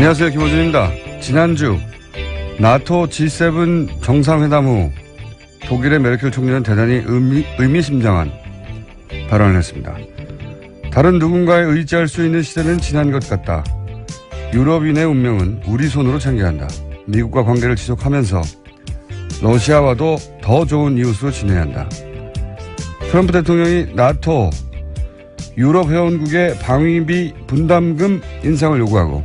안녕하세요. 김호준입니다. 지난주 나토 G7 정상회담 후 독일의 메르켈 총리는 대단히 의미심장한 발언을 했습니다. 다른 누군가에 의지할 수 있는 시대는 지난 것 같다. 유럽인의 운명은 우리 손으로 챙겨야 한다. 미국과 관계를 지속하면서 러시아와도 더 좋은 이웃으로 지내야 한다. 트럼프 대통령이 나토 유럽 회원국의 방위비 분담금 인상을 요구하고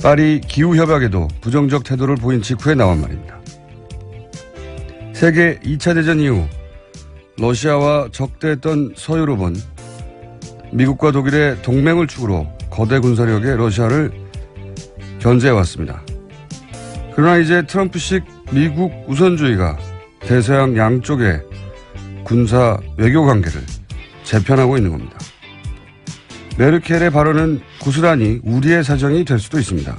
파리 기후협약에도 부정적 태도를 보인 직후에 나온 말입니다. 세계 2차 대전 이후 러시아와 적대했던 서유럽은 미국과 독일의 동맹을 축으로 거대 군사력의 러시아를 견제해왔습니다. 그러나 이제 트럼프식 미국 우선주의가 대서양 양쪽의 군사 외교 관계를 재편하고 있는 겁니다. 메르켈의 발언은 고스란히 우리의 사정이 될 수도 있습니다.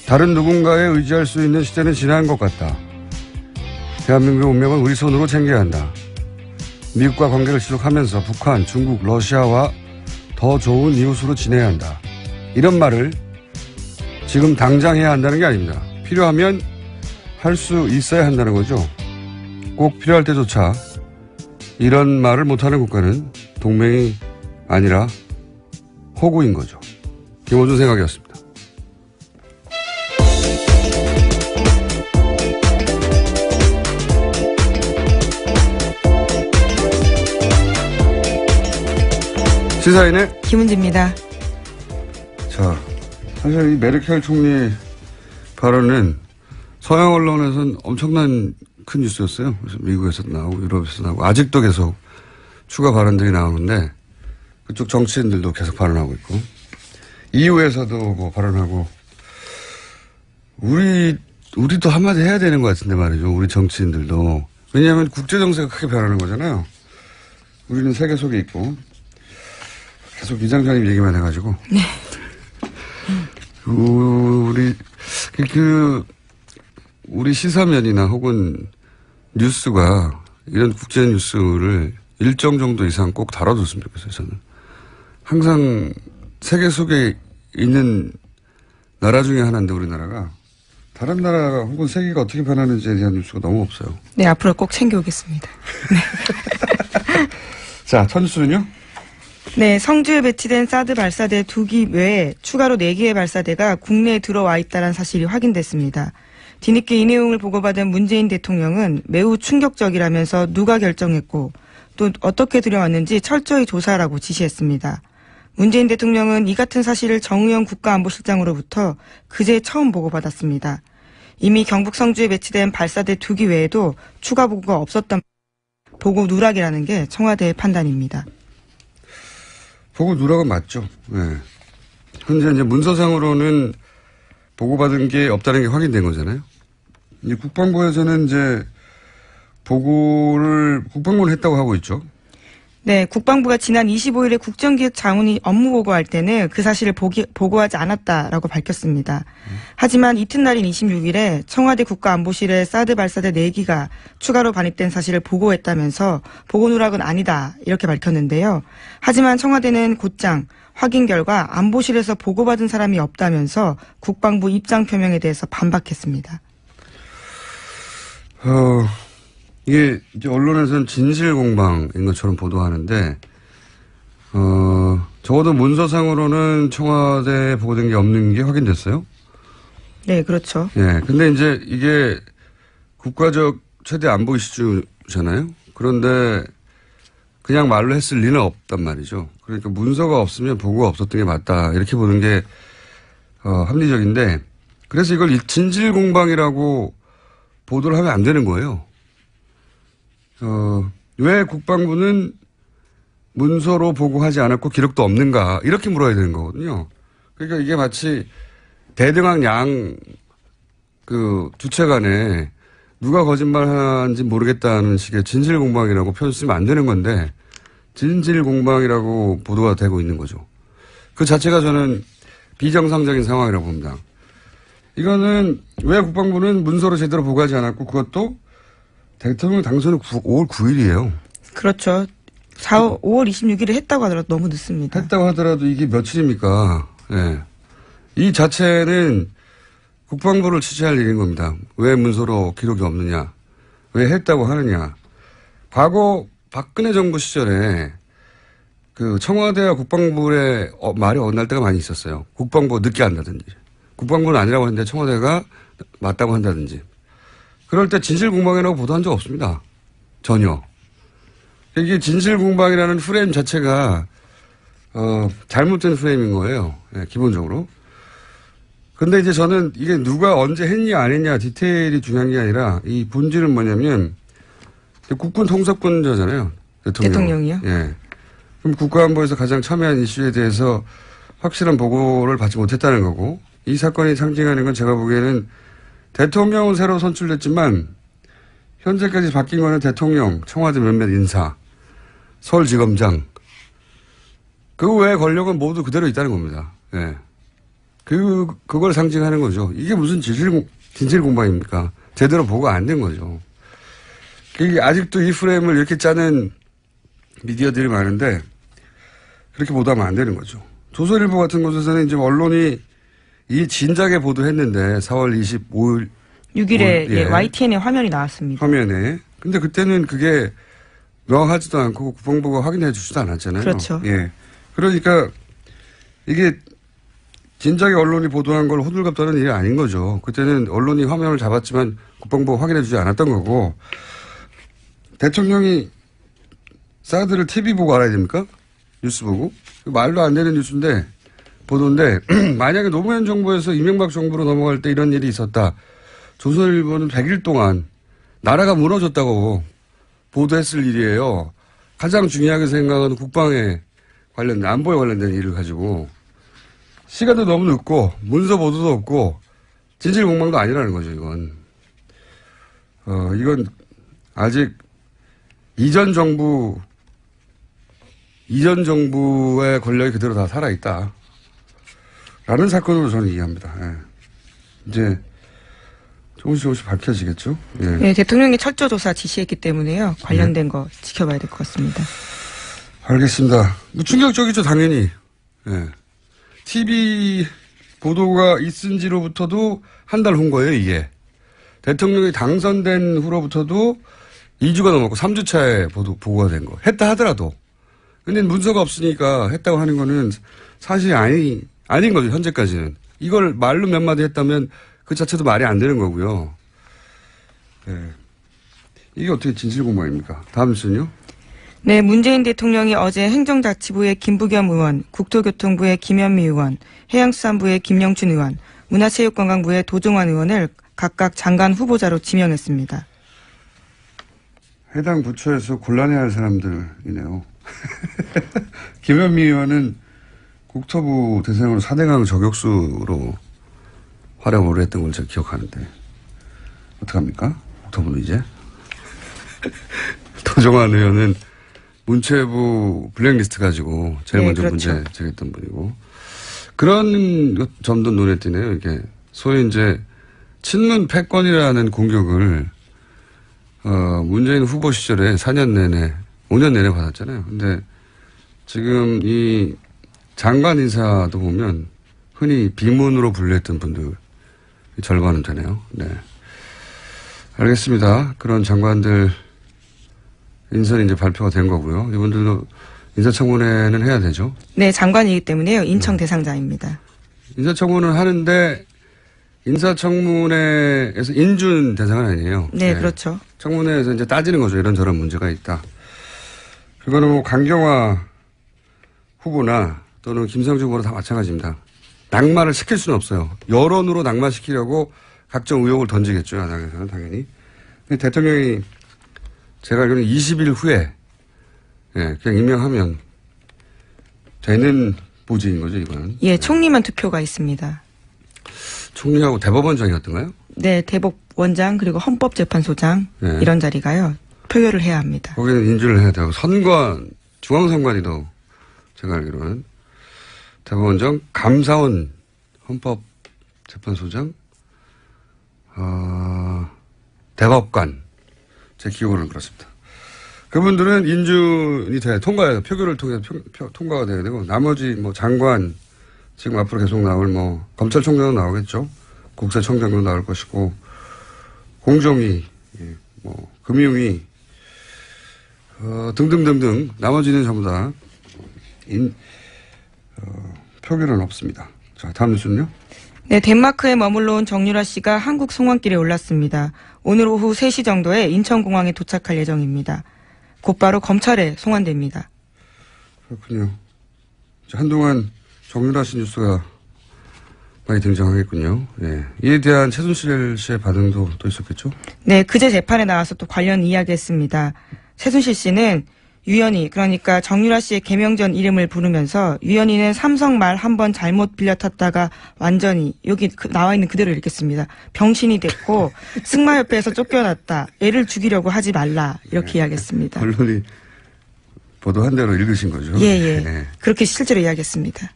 다른 누군가에 의지할 수 있는 시대는 지난 것 같다. 대한민국의 운명은 우리 손으로 챙겨야 한다. 미국과 관계를 지속하면서 북한, 중국, 러시아와 더 좋은 이웃으로 지내야 한다. 이런 말을 지금 당장 해야 한다는 게 아닙니다. 필요하면 할 수 있어야 한다는 거죠. 꼭 필요할 때조차 이런 말을 못하는 국가는 동맹이 아니라 호구인 거죠. 김호준 생각이었습니다. 시사인의 김은지입니다. 자, 사실 이 메르켈 총리 발언은 서양 언론에서는 엄청난 큰 뉴스였어요. 그래서 미국에서도 나오고 유럽에서도 나오고 아직도 계속 추가 발언들이 나오는데 그쪽 정치인들도 계속 발언하고 있고 EU에서도 뭐 발언하고 우리도 한마디 해야 되는 것 같은데 말이죠. 우리 정치인들도. 왜냐하면 국제정세가 크게 변하는 거잖아요. 우리는 세계 속에 있고 계속 위장장님 얘기만 해가지고. 네. 우리 시사면이나 혹은 뉴스가 이런 국제 뉴스를 일정 정도 이상 꼭 다뤄줬으면 좋겠어요, 저는. 항상 세계 속에 있는 나라 중에 하나인데 우리나라가 다른 나라가 혹은 세계가 어떻게 변하는지에 대한 뉴스가 너무 없어요. 네, 앞으로 꼭 챙겨오겠습니다. 네. 자, 첫 뉴스는요? 네, 성주에 배치된 사드 발사대 2기 외에 추가로 4기의 발사대가 국내에 들어와 있다는 사실이 확인됐습니다. 뒤늦게 이 내용을 보고받은 문재인 대통령은 매우 충격적이라면서 누가 결정했고 또 어떻게 들여왔는지 철저히 조사하라고 지시했습니다. 문재인 대통령은 이 같은 사실을 정의용 국가안보실장으로부터 그제 처음 보고받았습니다. 이미 경북 성주에 배치된 발사대 2기 외에도 추가 보고가 없었던 보고 누락이라는 게 청와대의 판단입니다. 보고 누락은 맞죠. 네. 현재 이제 문서상으로는 보고받은 게 없다는 게 확인된 거잖아요. 이제 국방부에서는 이제 국방부는 했다고 하고 있죠. 네, 국방부가 지난 25일에 국정기획 자문위 업무 보고할 때는 그 사실을 보고하지 않았다라고 밝혔습니다. 하지만 이튿날인 26일에 청와대 국가안보실에 사드 발사대 4기가 추가로 반입된 사실을 보고했다면서 보고 누락은 아니다 이렇게 밝혔는데요. 하지만 청와대는 곧장 확인 결과 안보실에서 보고받은 사람이 없다면서 국방부 입장 표명에 대해서 반박했습니다. 이게 이제 언론에서는 진실 공방인 것처럼 보도하는데, 적어도 문서상으로는 청와대에 보고된 게 없는 게 확인됐어요. 네, 그렇죠. 예. 근데 이제 이게 국가적 최대 안보 이슈잖아요. 그런데 그냥 말로 했을 리는 없단 말이죠. 그러니까 문서가 없으면 보고가 없었던 게 맞다. 이렇게 보는 게, 합리적인데, 그래서 이걸 진실 공방이라고 보도를 하면 안 되는 거예요. 왜 국방부는 문서로 보고하지 않았고 기록도 없는가 이렇게 물어야 되는 거거든요. 그러니까 이게 마치 대등한 주체 간에 누가 거짓말하는지 모르겠다는 식의 진실 공방이라고 표현 쓰면 안 되는 건데 진실 공방이라고 보도가 되고 있는 거죠. 그 자체가 저는 비정상적인 상황이라고 봅니다. 이거는 왜 국방부는 문서로 제대로 보고하지 않았고 그것도 대통령 당선은 5월 9일이에요. 그렇죠. 5월 26일에 했다고 하더라도 너무 늦습니다. 했다고 하더라도 이게 며칠입니까? 예. 이 자체는 국방부를 취재할 일인 겁니다. 왜 문서로 기록이 없느냐. 왜 했다고 하느냐. 과거 박근혜 정부 시절에 그 청와대와 국방부의 말이 엇날 때가 많이 있었어요. 국방부가 늦게 한다든지. 국방부는 아니라고 했는데 청와대가 맞다고 한다든지. 그럴 때 진실공방이라고 보도한 적 없습니다. 전혀. 이게 진실공방이라는 프레임 자체가 잘못된 프레임인 거예요. 네, 기본적으로. 근데 이제 저는 이게 누가 언제 했냐 안 했냐 디테일이 중요한 게 아니라 이 본질은 뭐냐면 국군 통수권자잖아요. 대통령이요? 예. 그럼 국가안보에서 가장 첨예한 이슈에 대해서 확실한 보고를 받지 못했다는 거고 이 사건이 상징하는 건 제가 보기에는 대통령은 새로 선출됐지만 현재까지 바뀐 거는 대통령, 청와대 몇몇 인사, 서울지검장 그 외의 권력은 모두 그대로 있다는 겁니다. 예. 그걸 상징하는 거죠. 이게 무슨 진실 공방입니까? 제대로 보고가 안 된 거죠. 아직도 이 프레임을 이렇게 짜는 미디어들이 많은데 그렇게 보도하면 안 되는 거죠. 조선일보 같은 곳에서는 이제 언론이 이 진작에 보도했는데 4월 25일 6일에 예, YTN에 화면이 나왔습니다. 화면에. 근데 그때는 그게 명확하지도 않고 국방부가 확인해 주지도 않았잖아요. 그렇죠. 예. 그러니까 이게 진작에 언론이 보도한 걸 호들갑 떠는 일이 아닌 거죠. 그때는 언론이 화면을 잡았지만 국방부가 확인해 주지 않았던 거고 대통령이 사드를 TV 보고 알아야 됩니까? 뉴스 보고? 말도 안 되는 뉴스인데 보도인데 만약에 노무현 정부에서 이명박 정부로 넘어갈 때 이런 일이 있었다. 조선일보는 100일 동안 나라가 무너졌다고 보도했을 일이에요. 가장 중요하게 생각하는 국방에 관련된 안보에 관련된 일을 가지고 시간도 너무 늦고 문서 보도도 없고 진실공방도 아니라는 거죠. 이건 아직 이전 정부의 권력이 그대로 다 살아있다. 라는 사건으로 저는 이해합니다. 예. 이제 조금씩 밝혀지겠죠. 예. 네, 대통령이 철저 조사 지시했기 때문에요. 관련된 거 지켜봐야 될 것 같습니다. 알겠습니다. 뭐 충격적이죠, 당연히. 예. TV 보도가 있은 지로부터도 한 달 후인 거예요, 이게. 대통령이 당선된 후로부터도 2주가 넘었고 3주 차에 보고가 된 거. 했다 하더라도. 근데 문서가 없으니까 했다고 하는 거는 사실이 아닌 거죠, 현재까지는. 이걸 말로 몇 마디 했다면 그 자체도 말이 안 되는 거고요. 네. 이게 어떻게 진실공방입니까? 다음 뉴스는요? 네, 문재인 대통령이 어제 행정자치부의 김부겸 의원, 국토교통부의 김현미 의원, 해양수산부의 김영춘 의원, 문화체육관광부의 도종환 의원을 각각 장관 후보자로 지명했습니다. 해당 부처에서 곤란해할 사람들이네요. 김현미 의원은 국토부 대상으로 4대강 저격수로 활약을 했던 걸 제가 기억하는데 어떡합니까? 국토부는 이제. 도종환 의원은 문체부 블랙리스트 가지고 제일 먼저 그렇죠. 문제 제기했던 분이고 그런 점도 눈에 띄네요. 이게 소위 이제 친문 패권이라는 공격을 문재인 후보 시절에 4년 내내 5년 내내 받았잖아요. 근데 지금 이 장관 인사도 보면 흔히 비문으로 분류했던 분들 절반은 되네요. 네. 알겠습니다. 그런 장관들 인선이 이제 발표가 된 거고요. 이분들도 인사청문회는 해야 되죠. 네, 장관이기 때문에요. 인청 대상자입니다. 인사청문회는 하는데 인사청문회에서 인준 대상은 아니에요. 네, 그렇죠. 청문회에서 이제 따지는 거죠. 이런저런 문제가 있다. 그거는 뭐 강경화 후보나 또는 김상중 후보나 다 마찬가지입니다. 낙마를 시킬 수는 없어요. 여론으로 낙마시키려고 각종 의혹을 던지겠죠. 야당에서는 당연히. 근데 대통령이 제가 알기로는 20일 후에 그냥 임명하면 되는 보직인 거죠, 이거는. 예, 총리만 투표가 있습니다. 총리하고 대법원장이었던가요? 네, 대법원장 그리고 헌법재판소장 이런 자리가요. 표결을 해야 합니다. 거기는 인준을 해야 되고 선관, 중앙선관위도 제가 알기로는 대법원장, 감사원, 헌법재판소장, 대법관 제 기억으로는 그렇습니다. 그분들은 인준이 돼야 통과해서 표결을 통해서 통과가 돼야 되고 나머지 뭐 장관, 지금 앞으로 계속 나올 검찰총장도 나오겠죠. 국세청장도 나올 것이고, 공정위, 금융위, 등등등등, 나머지는 전부 다, 표결은 없습니다. 자, 다음 뉴스는요? 네, 덴마크에 머물러 온 정유라 씨가 한국 송환길에 올랐습니다. 오늘 오후 3시 정도에 인천공항에 도착할 예정입니다. 곧바로 검찰에 송환됩니다. 그렇군요. 한동안 정유라 씨 뉴스가 많이 등장하겠군요. 네. 이에 대한 최순실 씨의 반응도 또 있었겠죠? 네, 그제 재판에 나와서 또 관련 이야기했습니다. 최순실 씨는 유연희, 그러니까 정유라 씨의 개명 전 이름을 부르면서 유연희는 삼성 말 한 번 잘못 빌려 탔다가 완전히 여기 나와 있는 그대로 읽겠습니다. 병신이 됐고 승마협회에서 쫓겨났다. 애를 죽이려고 하지 말라. 이렇게 이야기했습니다. 언론이 보도한 대로 읽으신 거죠? 예. 네. 그렇게 실제로 이야기했습니다.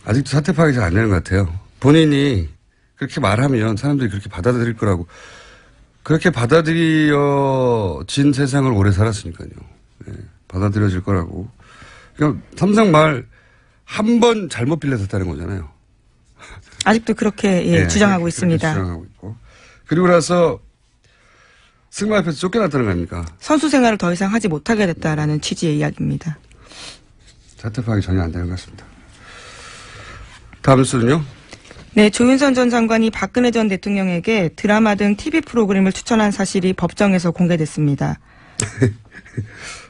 아직도 사태 파악이 잘 안 되는 것 같아요. 본인이 그렇게 말하면 사람들이 그렇게 받아들일 거라고. 그렇게 받아들여진 세상을 오래 살았으니까요. 네, 받아들여질 거라고. 그러니까 삼성 말 한 번 잘못 빌려졌다는 거잖아요. 아직도 그렇게 주장하고 있습니다. 주장하고 있고. 그리고 나서 승마협회에서 쫓겨났다는 거 아닙니까? 선수 생활을 더 이상 하지 못하게 됐다라는 취지의 이야기입니다. 사태 파악이 전혀 안 되는 것 같습니다. 다음 뉴스는요? 네, 조윤선 전 장관이 박근혜 전 대통령에게 드라마 등 TV 프로그램을 추천한 사실이 법정에서 공개됐습니다.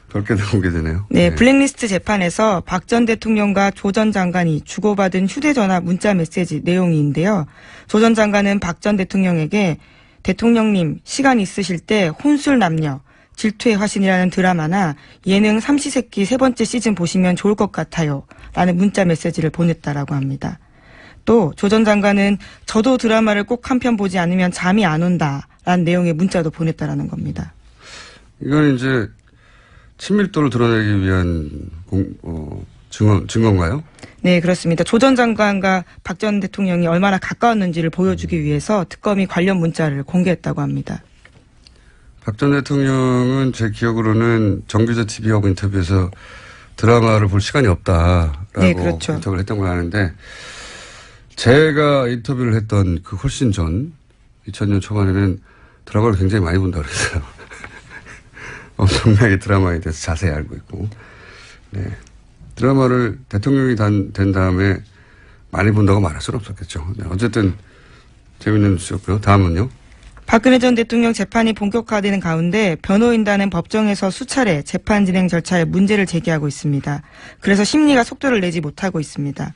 별게 다 공개되네요. 네, 블랙리스트 재판에서 박 전 대통령과 조 전 장관이 주고받은 휴대전화 문자 메시지 내용인데요. 조 전 장관은 박 전 대통령에게 대통령님 시간 있으실 때 혼술 남녀, 질투의 화신이라는 드라마나 예능 삼시세끼 3번째 시즌 보시면 좋을 것 같아요. 라는 문자 메시지를 보냈다라고 합니다. 또 조 전 장관은 저도 드라마를 꼭 한 편 보지 않으면 잠이 안 온다라는 내용의 문자도 보냈다라는 겁니다. 이건 이제 친밀도를 드러내기 위한 증거인가요? 네, 그렇습니다. 조 전 장관과 박 전 대통령이 얼마나 가까웠는지를 보여주기 위해서 특검이 관련 문자를 공개했다고 합니다. 박 전 대통령은 제 기억으로는 정규제 TV하고 인터뷰에서 드라마를 볼 시간이 없다라고 네, 그렇죠. 인터뷰를 했던 걸 아는데 제가 인터뷰를 했던 그 훨씬 전 2000년 초반에는 드라마를 굉장히 많이 본다고 그랬어요. 엄청나게 드라마에 대해서 자세히 알고 있고. 네. 드라마를 대통령이 된 다음에 많이 본다고 말할 수는 없었겠죠. 네. 어쨌든 재밌는 뉴스였고요. 다음은요. 박근혜 전 대통령 재판이 본격화되는 가운데 변호인단은 법정에서 수차례 재판 진행 절차에 문제를 제기하고 있습니다. 그래서 심리가 속도를 내지 못하고 있습니다.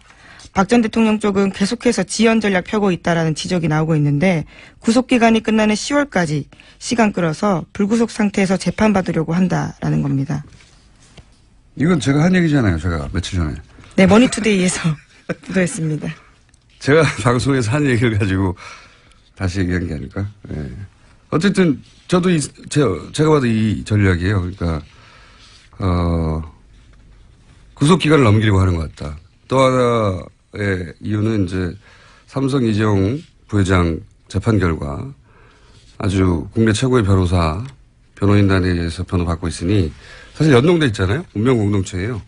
박 전 대통령 쪽은 계속해서 지연 전략 펴고 있다라는 지적이 나오고 있는데 구속기간이 끝나는 10월까지 시간 끌어서 불구속 상태에서 재판받으려고 한다라는 겁니다. 이건 제가 한 얘기잖아요. 제가 며칠 전에. 네, 머니투데이에서 보도했습니다. 제가 방송에서 한 얘기를 가지고 다시 얘기한 게 아닐까. 네. 어쨌든 저도 제가 봐도 이 전략이에요. 그러니까 구속기간을 넘기려고 하는 것 같다. 또 하나의 이유는 이제 삼성 이재용 부회장 재판 결과 아주 국내 최고의 변호인단에 의해서 변호받고 있으니 사실 연동돼 있잖아요. 운명공동체예요.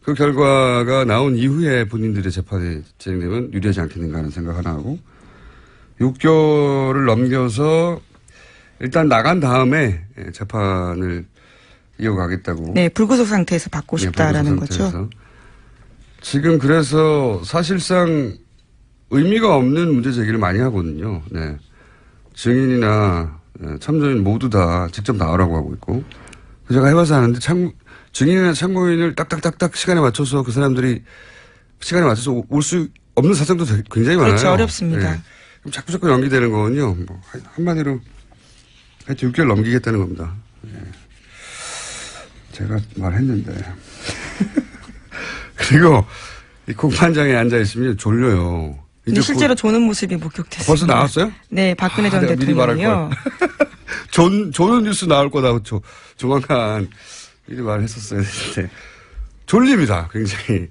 그 결과가 나온 이후에 본인들의 재판이 진행되면 유리하지 않겠는가 하는 생각 하나 하고 6개월을 넘겨서 일단 나간 다음에 재판을 이어가겠다고. 네, 불구속 상태에서 받고 싶다라는 거죠. 지금 그래서 사실상 의미가 없는 문제 제기를 많이 하거든요. 네. 증인이나 참조인 모두 다 직접 나오라고 하고 있고. 제가 해봐서 아는데 증인이나 참고인을 딱딱딱딱 시간에 맞춰서 그 사람들이 시간에 맞춰서 올 수 없는 사정도 굉장히 많아요. 그렇죠. 어렵습니다. 네. 그럼 자꾸 연기되는 거는요. 뭐 한마디로 하여튼 6개월 넘기겠다는 겁니다. 네. 제가 말했는데. 그리고 이 공판장에 앉아있으면 졸려요. 근데 실제로 조는 모습이 목격됐습니다. 벌써 나왔어요? 네, 박근혜 전 대통령이요. 조는 뉴스 나올 거다. 조만간 미리 말했었어야 되는데. 졸립니다, 굉장히.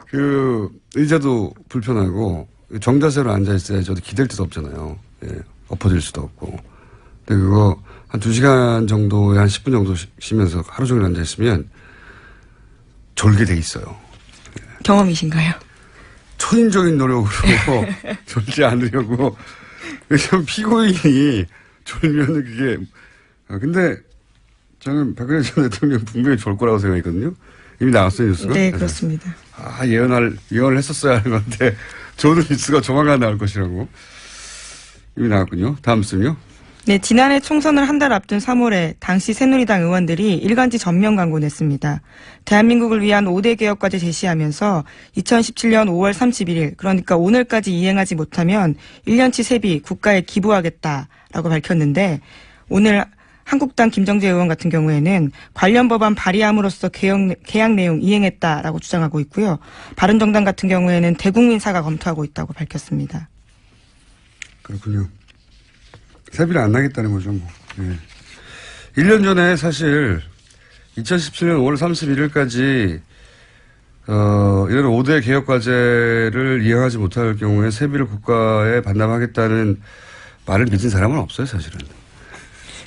그 의자도 불편하고 정자세로 앉아있어야지 어디 기댈 데도 없잖아요. 예, 엎어질 수도 없고. 근데 그거 한 2시간 정도에 한 10분 정도 쉬면서 하루 종일 앉아있으면 졸게 돼 있어요. 경험이신가요? 초인적인 노력으로 졸지 않으려고. 왜냐면 피고인이 졸면은 그게, 근데 저는 박근혜 전 대통령 분명히 졸 거라고 생각했거든요. 이미 나왔어요, 뉴스가? 네, 그렇습니다. 예언을 했었어야 하는 건데, 저도 뉴스가 조만간 나올 것이라고. 이미 나왔군요. 다음 순요. 네, 지난해 총선을 한 달 앞둔 3월에 당시 새누리당 의원들이 일간지 전면 광고 냈습니다. 대한민국을 위한 5대 개혁까지 제시하면서 2017년 5월 31일, 그러니까 오늘까지 이행하지 못하면 1년치 세비 국가에 기부하겠다라고 밝혔는데, 오늘 한국당 김정재 의원 같은 경우에는 관련 법안 발의함으로써 계약 내용 이행했다라고 주장하고 있고요. 바른정당 같은 경우에는 대국민 사과 검토하고 있다고 밝혔습니다. 그렇군요. 세비를 안 나겠다는 거죠, 뭐. 예. 1년 전에 사실 2017년 5월 31일까지 이런 5대 개혁 과제를 이행하지 못할 경우에 세비를 국가에 반납하겠다는 말을 믿은 사람은 없어요, 사실은.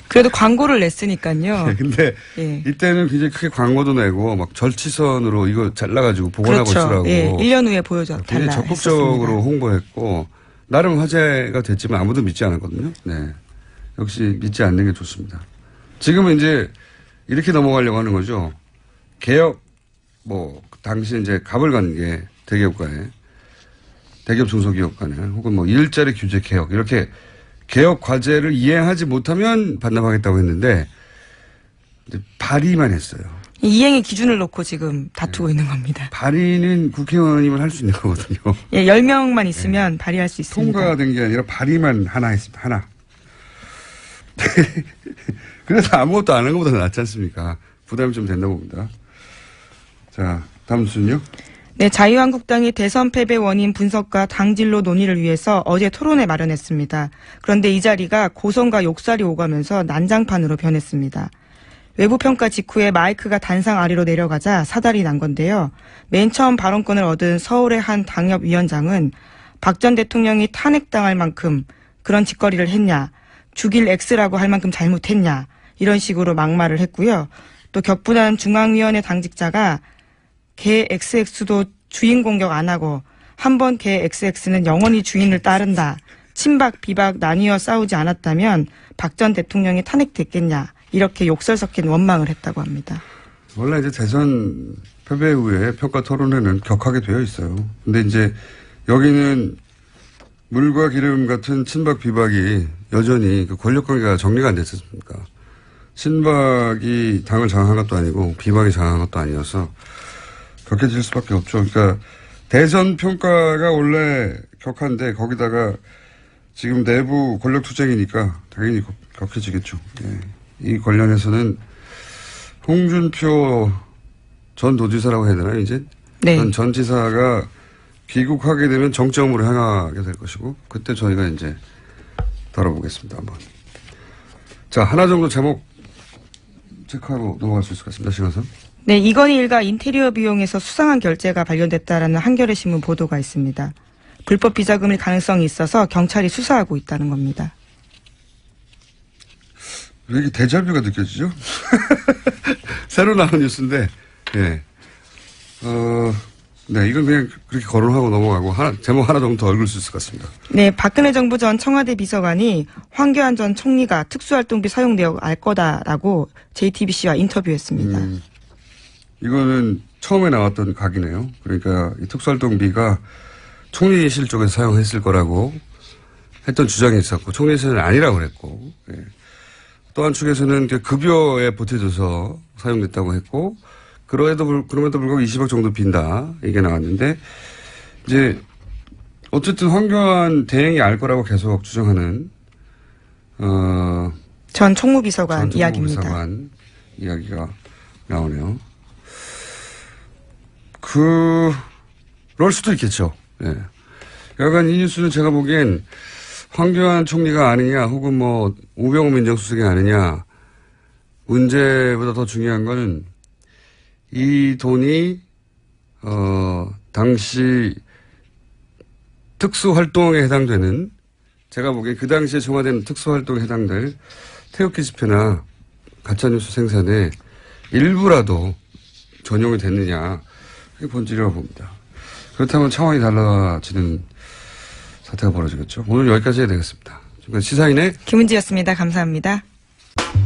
그래도 광고를 냈으니까요. 네, 근데 예. 이때는 굉장히 크게 광고도 내고 막 절치선으로 이거 잘라가지고 보관하고 그렇죠. 있으라고. 예, 1년 후에 보여달라 굉장히 적극적으로 했었습니다. 홍보했고 나름 화제가 됐지만 아무도 믿지 않았거든요. 네, 역시 믿지 않는 게 좋습니다. 지금은 이제 이렇게 넘어가려고 하는 거죠. 개혁 뭐 당시 이제 갑을 가는 게 대기업가에 대기업 중소기업 간에 혹은 뭐 일자리 규제 개혁 이렇게 개혁 과제를 이행하지 못하면 반납하겠다고 했는데 이제 발의만 했어요. 이행의 기준을 놓고 지금 다투고 있는 겁니다. 발의는 국회의원이면 할 수 있는 거거든요. 예, 10명만 있으면 발의할 수 있습니다. 통과된 게 아니라 발의만 하나 했습니다. 하나. 그래서 아무것도 안 한 것보다 낫지 않습니까? 부담이 좀 된다고 봅니다. 자, 다음 순요. 네, 자유한국당이 대선 패배 원인 분석과 당진로 논의를 위해서 어제 토론회 마련했습니다. 그런데 이 자리가 고성과 욕설이 오가면서 난장판으로 변했습니다. 외부 평가 직후에 마이크가 단상 아래로 내려가자 사달이 난 건데요. 맨 처음 발언권을 얻은 서울의 한 당협위원장은 박 전 대통령이 탄핵당할 만큼 그런 짓거리를 했냐, 죽일 X라고 할 만큼 잘못했냐, 이런 식으로 막말을 했고요. 또 격분한 중앙위원회 당직자가 개 XX도 주인 공격 안 하고 한 번 개 XX는 영원히 주인을 따른다. 친박 비박 나뉘어 싸우지 않았다면 박 전 대통령이 탄핵됐겠냐. 이렇게 욕설 섞인 원망을 했다고 합니다. 원래 이제 대선 패배 후에 평가 토론회는 격하게 되어 있어요. 근데 이제 여기는 물과 기름 같은 친박 비박이 여전히 그 권력 관계가 정리가 안 됐었습니까? 친박이 당을 장악한 것도 아니고 비박이 장악한 것도 아니어서 격해질 수밖에 없죠. 그러니까 대선 평가가 원래 격한데 거기다가 지금 내부 권력 투쟁이니까 당연히 격해지겠죠. 예. 이 관련해서는 홍준표 전 도지사라고 해야 되나요, 이제? 네. 전 지사가 귀국하게 되면 정점으로 향하게 될 것이고 그때 저희가 이제 다뤄보겠습니다. 한번. 자, 하나 정도 제목 체크하고 넘어갈 수 있을 것 같습니다. 신원선. 네, 이건희 일가 인테리어 비용에서 수상한 결제가 발견됐다라는 한겨레 신문 보도가 있습니다. 불법 비자금일 가능성이 있어서 경찰이 수사하고 있다는 겁니다. 왜 이렇게 데자뷰가 느껴지죠? 새로 나온 뉴스인데, 예. 네, 이건 그냥 그렇게 거론하고 넘어가고 제목 하나 정도 더 읽을 수 있을 것 같습니다. 네, 박근혜 정부 전 청와대 비서관이 황교안 전 총리가 특수활동비 사용 내역 알 거다라고 JTBC와 인터뷰했습니다. 이거는 처음에 나왔던 각이네요. 그러니까 이 특수활동비가 총리실 쪽에서 사용했을 거라고 했던 주장이 있었고 총리실은 아니라고 그랬고 예. 또 한 축에서는 급여에 보태줘서 사용됐다고 했고 그럼에도 불구하고 20억 정도 빈다 이게 나왔는데 이제 어쨌든 황교안 대행이 알 거라고 계속 주장하는 전 총무비서관 이야기입니다. 비서관 이야기가 나오네요. 그럴 수도 있겠죠. 예. 약간 이 뉴스는 제가 보기엔 황교안 총리가 아느냐 혹은 뭐 우병우 민정수석이 아느냐 문제보다 더 중요한 거는 이 돈이 당시 특수활동에 해당되는 제가 보기엔 그 당시에 청와대는 특수활동에 해당될 태극기 집회나 가짜뉴스 생산에 일부라도 전용이 됐느냐 그게 본질이라고 봅니다. 그렇다면 상황이 달라지는 사태가 벌어지겠죠. 오늘 여기까지 해야 되겠습니다. 지금까지 시사인의 김은지였습니다. 감사합니다.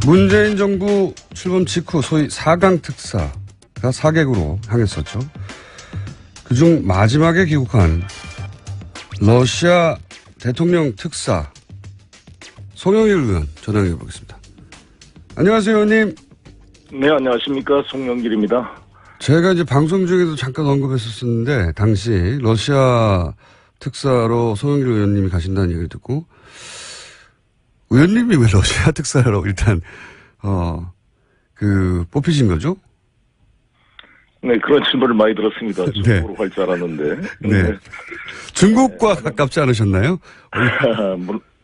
문재인 정부 출범 직후 소위 4강 특사가 사객으로 향했었죠. 그중 마지막에 귀국한 러시아 대통령 특사 송영길 의원 전화해 보겠습니다. 안녕하세요, 의원님. 네, 안녕하십니까. 송영길입니다. 제가 이제 방송 중에도 잠깐 언급했었는데 당시 러시아 특사로 송영길 의원님이 가신다는 얘기를 듣고 의원님이 왜 러시아 특사로 일단 뽑히신 거죠? 네, 그런 질문을 많이 들었습니다. 중국으로 갈 줄 알았는데. 네. 중국과 가깝지 않으셨나요?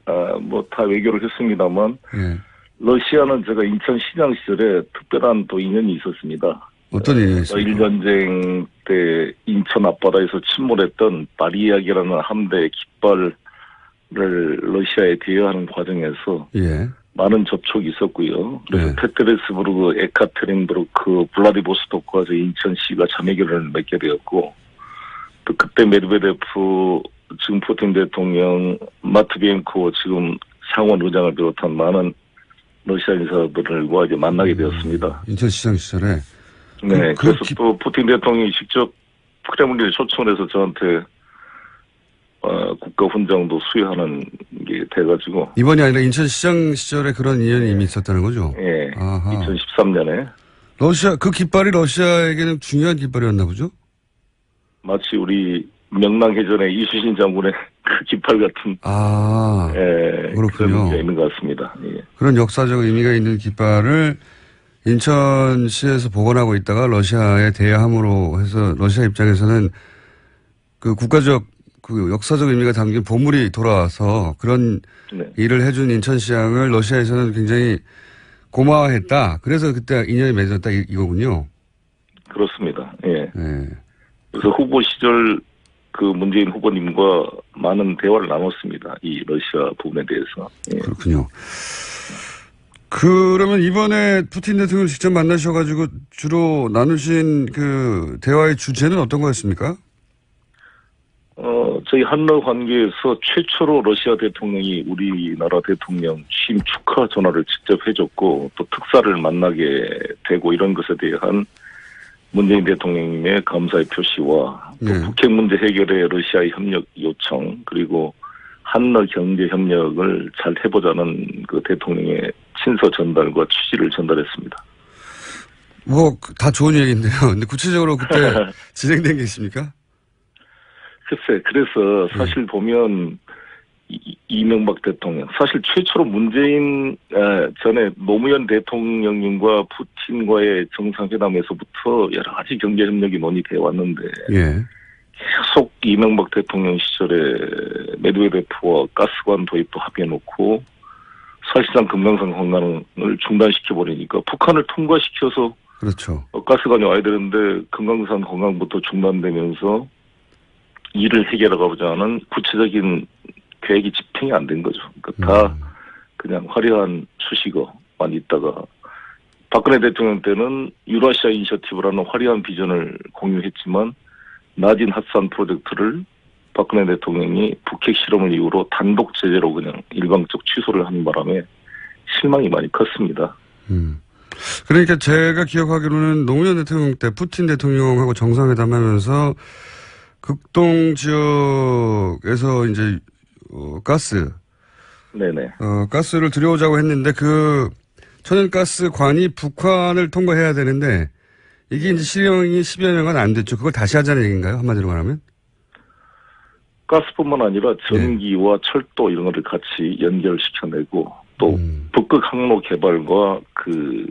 다 외교를 했습니다만, 네. 러시아는 제가 인천시장 시절에 특별한 또 인연이 있었습니다. 어떤 인연이 있습니까? 일전쟁 때 인천 앞바다에서 침몰했던 바리약이라는 함대 깃발을 러시아에 대여하는 과정에서 예. 많은 접촉이 있었고요. 그래서 네. 페테르스부르크, 에카테린부르크, 블라디보스토크와 인천시가 자매결연을 맺게 되었고, 또 그때 메드베데프, 지금 푸틴 대통령, 마트비엔코 지금 상원 의장을 비롯한 많은 러시아 인사들과 이제 만나게 되었습니다. 인천시장 시절에. 네, 그래서 또 푸틴 대통령이 직접 크렘린에 초청을 해서 저한테 국가 훈장도 수여하는 게 돼가지고. 이번이 아니라 인천시장 시절에 그런 인연이 이미 있었다는 거죠? 예. 아하. 2013년에. 그 깃발이 러시아에게는 중요한 깃발이었나 보죠? 마치 우리 명랑해전의 이순신 장군의 그 깃발 같은. 그렇군요. 그런 의미가 있는 것 같습니다. 예. 그런 역사적 의미가 있는 깃발을 인천시에서 복원하고 있다가 러시아에 대여함으로 해서 러시아 입장에서는 그 국가적 그 역사적 의미가 담긴 보물이 돌아와서 그런 네. 일을 해준 인천시장을 러시아에서는 굉장히 고마워했다. 그래서 그때 인연이 맺었다 이거군요. 그렇습니다. 예. 네. 그래서 후보 시절 그 문재인 후보님과 많은 대화를 나눴습니다. 이 러시아 부분에 대해서. 예. 그렇군요. 그러면 이번에 푸틴 대통령을 직접 만나셔가지고 주로 나누신 그 대화의 주제는 어떤 거였습니까? 저희 한러 관계에서 최초로 러시아 대통령이 우리나라 대통령 취임 축하 전화를 직접 해줬고 또 특사를 만나게 되고 이런 것에 대한 문재인 대통령님의 감사의 표시와 또 네. 북핵 문제 해결에 러시아의 협력 요청 그리고 한러 경제 협력을 잘 해보자는 그 대통령의 친서 전달과 취지를 전달했습니다. 다 좋은 얘기인데요. 근데 구체적으로 그때 진행된 게 있습니까? 글쎄, 그래서 사실 보면 이명박 대통령, 사실 최초로 문재인 전에 노무현 대통령님과 푸틴과의 정상회담에서부터 여러 가지 경제 협력이 논의되어 왔는데 예. 계속 이명박 대통령 시절에 메드베데프와 가스관 도입도 합의해놓고 사실상 금강산 관광을 중단시켜버리니까 북한을 통과시켜서 그렇죠. 가스관이 와야 되는데 금강산 관광부터 중단되면서 일을 해결하고자 하는 구체적인 계획이 집행이 안 된 거죠. 그러니까 다 그냥 화려한 수식어만 있다가 박근혜 대통령 때는 유라시아 이니셔티브라는 화려한 비전을 공유했지만 낮은 핫산 프로젝트를 박근혜 대통령이 북핵 실험을 이유로 단독 제재로 그냥 일방적 취소를 하는 바람에 실망이 많이 컸습니다. 그러니까 제가 기억하기로는 노무현 대통령 때 푸틴 대통령하고 정상회담하면서 극동 지역에서 이제 네네. 가스를 들여오자고 했는데 그 천연가스관이 북한을 통과해야 되는데 이게 이제 실행이 10여 년간 안 됐죠. 그걸 다시 하자는 얘기인가요? 한마디로 말하면? 가스뿐만 아니라 전기와 철도 이런 것을 같이 연결시켜내고 또 북극 항로 개발과 그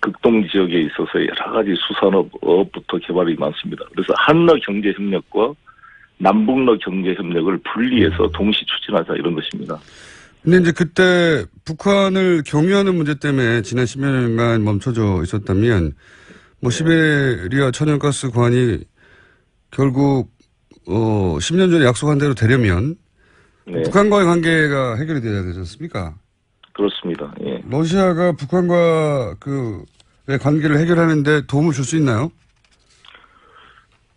극동 지역에 있어서 여러 가지 수산업부터 개발이 많습니다. 그래서 한러 경제 협력과 남북러 경제 협력을 분리해서 동시 추진하자 이런 것입니다. 근데 이제 그때 북한을 경유하는 문제 때문에 지난 10여 년간 멈춰져 있었다면 시베리아 천연가스관이 결국 10년 전에 약속한 대로 되려면 네. 북한과의 관계가 해결이 돼야 되지 않습니까? 그렇습니다. 예. 러시아가 북한과 의 관계를 해결하는데 도움을 줄 수 있나요?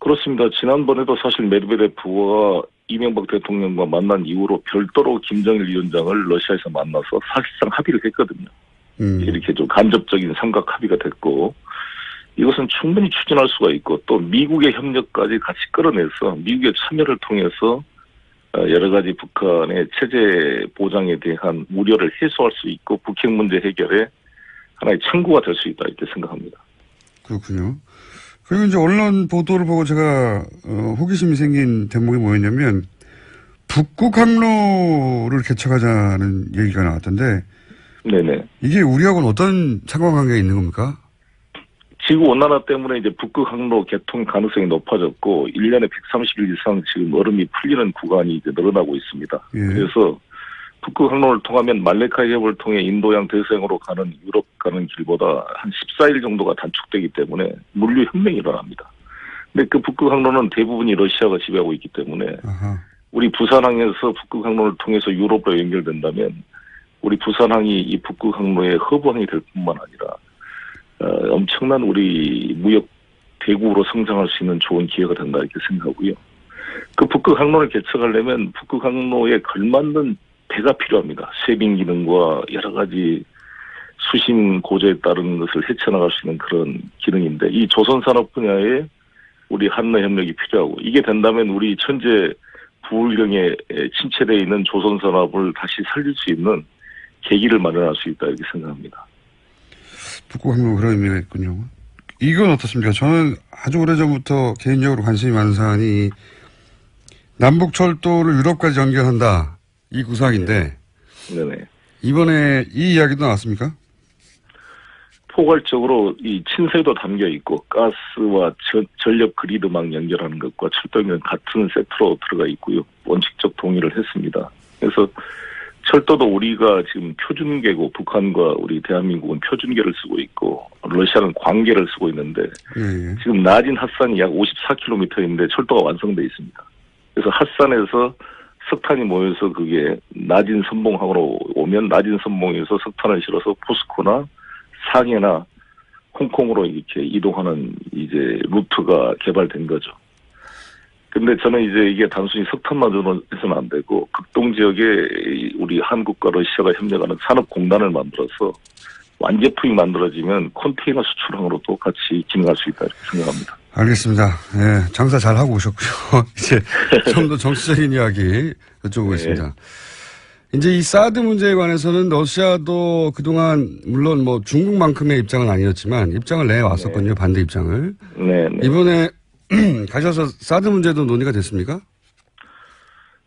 그렇습니다. 지난번에도 사실 메드베데프와 이명박 대통령과 만난 이후로 별도로 김정일 위원장을 러시아에서 만나서 사실상 합의를 했거든요. 이렇게 좀 간접적인 삼각 합의가 됐고, 이것은 충분히 추진할 수가 있고 또 미국의 협력까지 같이 끌어내서 미국의 참여를 통해서 여러 가지 북한의 체제 보장에 대한 우려를 해소할 수 있고 북핵 문제 해결에 하나의 창구가 될 수 있다 이렇게 생각합니다. 그렇군요. 그리고 이제 언론 보도를 보고 제가 호기심이 생긴 대목이 뭐였냐면 북극 항로를 개척하자는 얘기가 나왔던데, 네네. 이게 우리하고는 어떤 상관관계가 있는 겁니까? 지구 온난화 때문에 이제 북극 항로 개통 가능성이 높아졌고 1년에 130일 이상 지금 얼음이 풀리는 구간이 이제 늘어나고 있습니다. 예. 그래서 북극 항로를 통하면 말레카 해협을 통해 인도양 대서양으로 가는 유럽 가는 길보다 한 14일 정도가 단축되기 때문에 물류 혁명이 일어납니다. 근데 그 북극 항로는 대부분이 러시아가 지배하고 있기 때문에 우리 부산항에서 북극 항로를 통해서 유럽으로 연결된다면 우리 부산항이 이 북극 항로의 허브항이 될 뿐만 아니라 엄청난 우리 무역 대국으로 성장할 수 있는 좋은 기회가 된다 이렇게 생각하고요. 그 북극 항로를 개척하려면 북극 항로에 걸맞는 배가 필요합니다. 쇄빙 기능과 여러 가지 수심 고조에 따른 것을 헤쳐나갈 수 있는 그런 기능인데 이 조선산업 분야에 우리 한러 협력이 필요하고 이게 된다면 우리 현재 부울경에 침체되어 있는 조선산업을 다시 살릴 수 있는 계기를 마련할 수 있다 이렇게 생각합니다. 북극 항로 그런 의미가 있군요. 이건 어떻습니까? 저는 아주 오래전부터 개인적으로 관심이 많은 사안이 남북철도를 유럽까지 연결한다. 이 구상인데 네네. 이번에 이 이야기도 나왔습니까? 포괄적으로 이 친세도 담겨 있고 가스와 전력 그리드망 연결하는 것과 철도는 같은 세트로 들어가 있고요. 원칙적 동의를 했습니다. 그래서 철도도 우리가 지금 표준계고 북한과 우리 대한민국은 표준계를 쓰고 있고 러시아는 광계를 쓰고 있는데 지금 낮은 핫산이 약 54km인데 철도가 완성돼 있습니다. 그래서 핫산에서 석탄이 모여서 그게 낮은 선봉항으로 오면 낮은 선봉에서 석탄을 실어서 포스코나 상해나 홍콩으로 이렇게 이동하는 이제 루트가 개발된 거죠. 근데 저는 이제 이게 단순히 석탄만으로 해서는 안 되고 극동 지역에 우리 한국과 러시아가 협력하는 산업공단을 만들어서 완제품이 만들어지면 컨테이너 수출항으로도 같이 기능할 수 있다 이렇게 생각합니다. 알겠습니다. 예, 장사 잘 하고 오셨고요. 이제 좀 더 정치적인 이야기 여쭤보겠습니다. 이제 이 사드 문제에 관해서는 러시아도 그동안 물론 뭐 중국만큼의 입장은 아니었지만 입장을 내왔었거든요. 반대 입장을. 이번에 가셔서 사드 문제도 논의가 됐습니까?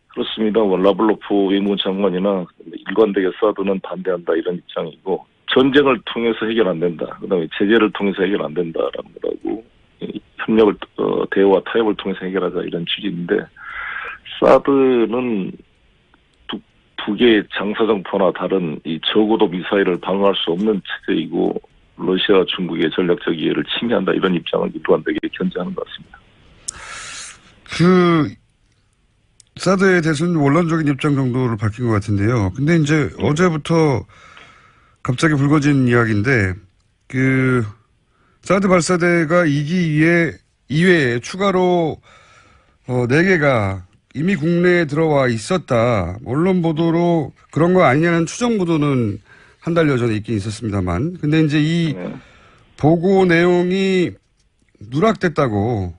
그렇습니다. 라블로프 외무부 장관이나 일관되게 사드는 반대한다 이런 입장이고 전쟁을 통해서 해결 안 된다. 그다음에 제재를 통해서 해결 안 된다라는 거라고 협력을 대화와 타협을 통해서 해결하자 이런 취지인데 사드는 두 개의 장사정포나 다른 이 저고도 미사일을 방어할 수 없는 체제이고 러시아 중국의 전략적 이해를 침해한다 이런 입장을 일관되게 견지하는 것 같습니다. 그 사드에 대해서는 원론적인 입장 정도를 밝힌 것 같은데요. 근데 이제 어제부터 갑자기 불거진 이야기인데 그 사드 발사대가 2기 이외에 추가로 4개가 이미 국내에 들어와 있었다. 언론 보도로 그런 거 아니냐는 추정 보도는 한 달여 전에 있긴 있었습니다만. 근데 이제 이 보고 내용이 누락됐다고,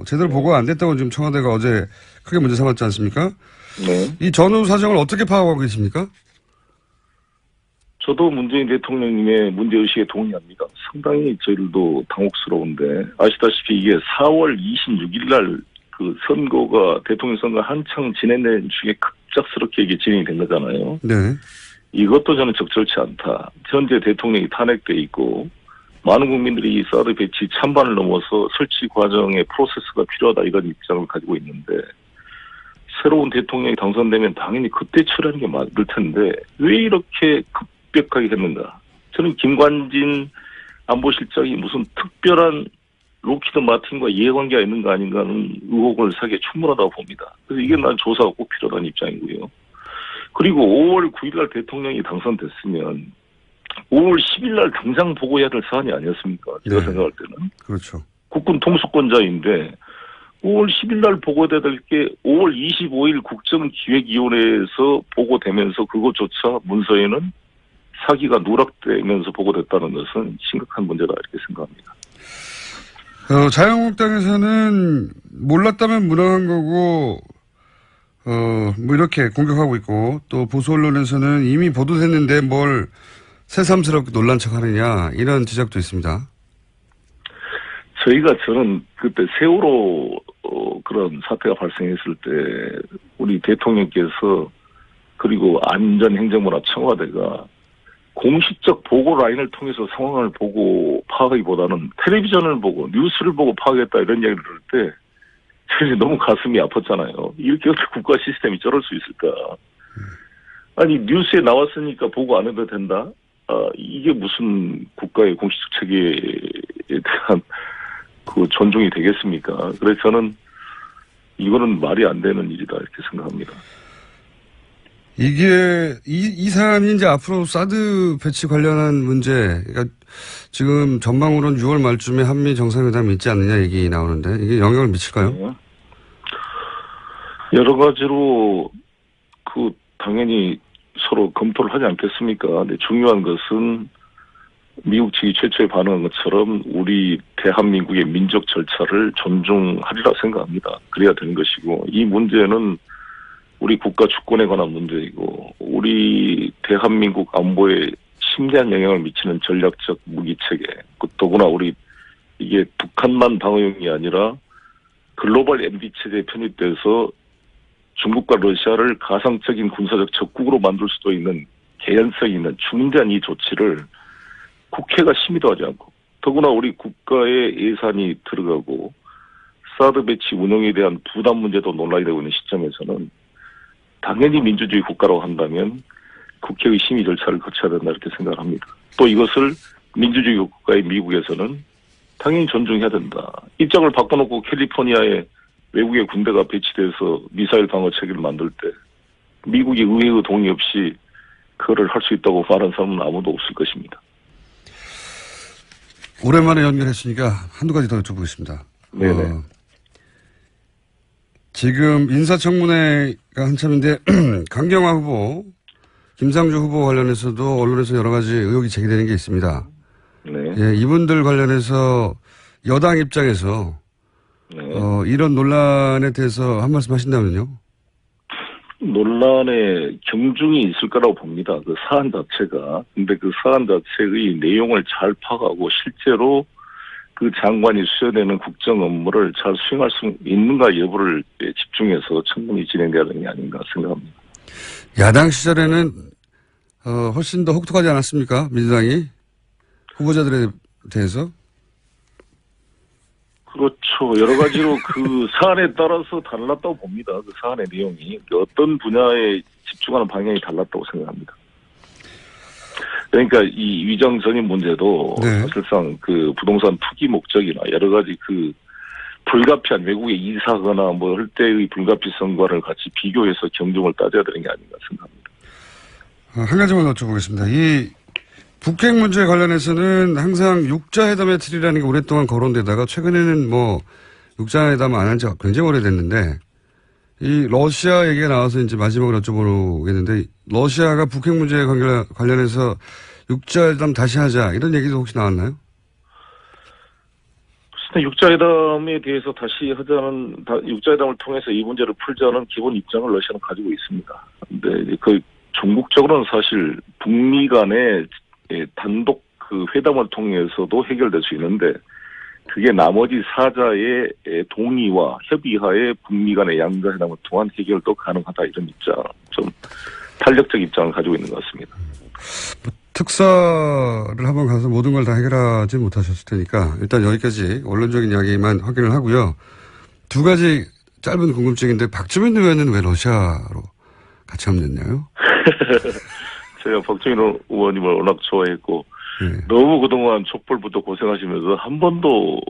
제대로 보고가 안 됐다고 지금 청와대가 어제 크게 문제 삼았지 않습니까? 이 전후 사정을 어떻게 파악하고 계십니까? 저도 문재인 대통령님의 문제의식에 동의합니다. 상당히 저희들도 당혹스러운데, 아시다시피 이게 4월 26일 날 그 선거가, 대통령 선거 한창 진행된 중에 급작스럽게 이게 진행이 된 거잖아요. 이것도 저는 적절치 않다. 현재 대통령이 탄핵돼 있고, 많은 국민들이 이 사드 배치 찬반을 넘어서 설치 과정의 프로세스가 필요하다 이런 입장을 가지고 있는데, 새로운 대통령이 당선되면 당연히 그때 처리하는 게 맞을 텐데, 왜 이렇게 급격하게 했는가? 저는 김관진 안보실장이 무슨 특별한 로키드 마틴과 이해관계가 있는 거 아닌가 하는 의혹을 사기에 충분하다고 봅니다. 그래서 이게 난 조사가 꼭 필요하다는 입장이고요. 그리고 5월 9일 날 대통령이 당선됐으면 5월 10일 날 당장 보고해야 될 사안이 아니었습니까? 제가 생각할 때는. 그렇죠. 국군 통수권자인데 5월 10일 날 보고돼야 될 게 5월 25일 국정기획위원회에서 보고되면서 그것조차 문서에는 사기가 누락되면서 보고됐다는 것은 심각한 문제다 이렇게 생각합니다. 자유한국당에서는 몰랐다면 무능한 거고 뭐 이렇게 공격하고 있고 또 보수 언론에서는 이미 보도됐는데 뭘 새삼스럽게 놀란 척하느냐 이런 지적도 있습니다. 저는 그때 세월호 그런 사태가 발생했을 때 우리 대통령께서 그리고 안전행정부나 청와대가 공식적 보고 라인을 통해서 상황을 보고 파악하기보다는 텔레비전을 보고 뉴스를 보고 파악했다 이런 이야기를 들을 때 저는 너무 가슴이 아팠잖아요. 이렇게 어떻게 국가 시스템이 저럴 수 있을까. 아니 뉴스에 나왔으니까 보고 안 해도 된다. 이게 무슨 국가의 공식적 체계에 대한 그 존중이 되겠습니까? 그래서 저는 이거는 말이 안 되는 일이다 이렇게 생각합니다. 이게 이 사안이 이제 앞으로 사드 배치 관련한 문제, 그러니까 지금 전망으로는 6월 말쯤에 한미 정상회담이 있지 않느냐 얘기 나오는데 이게 영향을 미칠까요? 네. 여러 가지로 당연히 서로 검토를 하지 않겠습니까? 근데 중요한 것은 미국 측이 최초에 반응한 것처럼 우리 대한민국의 민족 절차를 존중하리라 생각합니다. 그래야 되는 것이고 이 문제는 우리 국가 주권에 관한 문제이고 우리 대한민국 안보에 심대한 영향을 미치는 전략적 무기체계 더구나 우리 이게 북한만 방어용이 아니라 글로벌 MB 체제에 편입돼서 중국과 러시아를 가상적인 군사적 적국으로 만들 수도 있는 개연성이 있는 중대한 이 조치를 국회가 심의도 하지 않고 더구나 우리 국가의 예산이 들어가고 사드 배치 운영에 대한 부담 문제도 논란이 되고 있는 시점에서는 당연히 민주주의 국가라고 한다면 국회의 심의 절차를 거쳐야 된다 이렇게 생각을 합니다. 또 이것을 민주주의 국가의 미국에서는 당연히 존중해야 된다. 입장을 바꿔놓고 캘리포니아에 외국의 군대가 배치돼서 미사일 방어 체계를 만들 때 미국의 의회의 동의 없이 그거를 할 수 있다고 말하는 사람은 아무도 없을 것입니다. 오랜만에 연결했으니까 한두 가지 더 여쭤보겠습니다. 네네. 지금 인사청문회가 한참인데 강경화 후보, 김상조 후보 관련해서도 언론에서 여러 가지 의혹이 제기되는 게 있습니다. 네. 예, 이분들 관련해서 여당 입장에서 네. 이런 논란에 대해서 한 말씀 하신다면요? 논란에 경중이 있을 거라고 봅니다. 그 사안 자체가. 근데 그 사안 자체의 내용을 잘 파악하고 실제로 그 장관이 수여되는 국정 업무를 잘 수행할 수 있는가 여부를 집중해서 청문이 진행돼야 되는 게 아닌가 생각합니다. 야당 시절에는 훨씬 더 혹독하지 않았습니까? 민주당이 후보자들에 대해서? 그렇죠. 여러 가지로 그 사안에 따라서 달랐다고 봅니다. 그 사안의 내용이 어떤 분야에 집중하는 방향이 달랐다고 생각합니다. 그러니까 이 위장 전입 문제도 네. 사실상 그 부동산 투기 목적이나 여러 가지 그 불가피한 외국에 이사하거나 뭐 할 때의 불가피성과를 같이 비교해서 경중을 따져야 되는 게 아닌가 생각합니다. 한 가지만 여쭤보겠습니다. 이 북핵 문제 관련해서는 항상 육자회담의 틀이라는 게 오랫동안 거론되다가 최근에는 뭐 육자회담 안 한 지 굉장히 오래됐는데 이 러시아 얘기가 나와서 이제 마지막으로 여쭤보겠는데 러시아가 북핵 문제에 관련해서 육자회담 다시 하자 이런 얘기도 혹시 나왔나요? 육자회담에 대해서 다시 하자는 육자회담을 통해서 이 문제를 풀자는 기본 입장을 러시아는 가지고 있습니다. 근데 그 종국적으로는 사실 북미 간의 단독 그 회담을 통해서도 해결될 수 있는데 그게 나머지 사자의 동의와 협의하에 북미 간의 양자회담을 통한 해결도 가능하다 이런 입장, 좀 탄력적 입장을 가지고 있는 것 같습니다. 특사를 한번 가서 모든 걸 다 해결하지 못하셨을 테니까 일단 여기까지 언론적인 이야기만 확인을 하고요. 두 가지 짧은 궁금증인데 박주민 의원은 왜 러시아로 같이 합류했나요? 제가 박주민 의원님을 워낙 좋아했고 네. 너무 그동안 촛불부터 고생하시면서 한 번도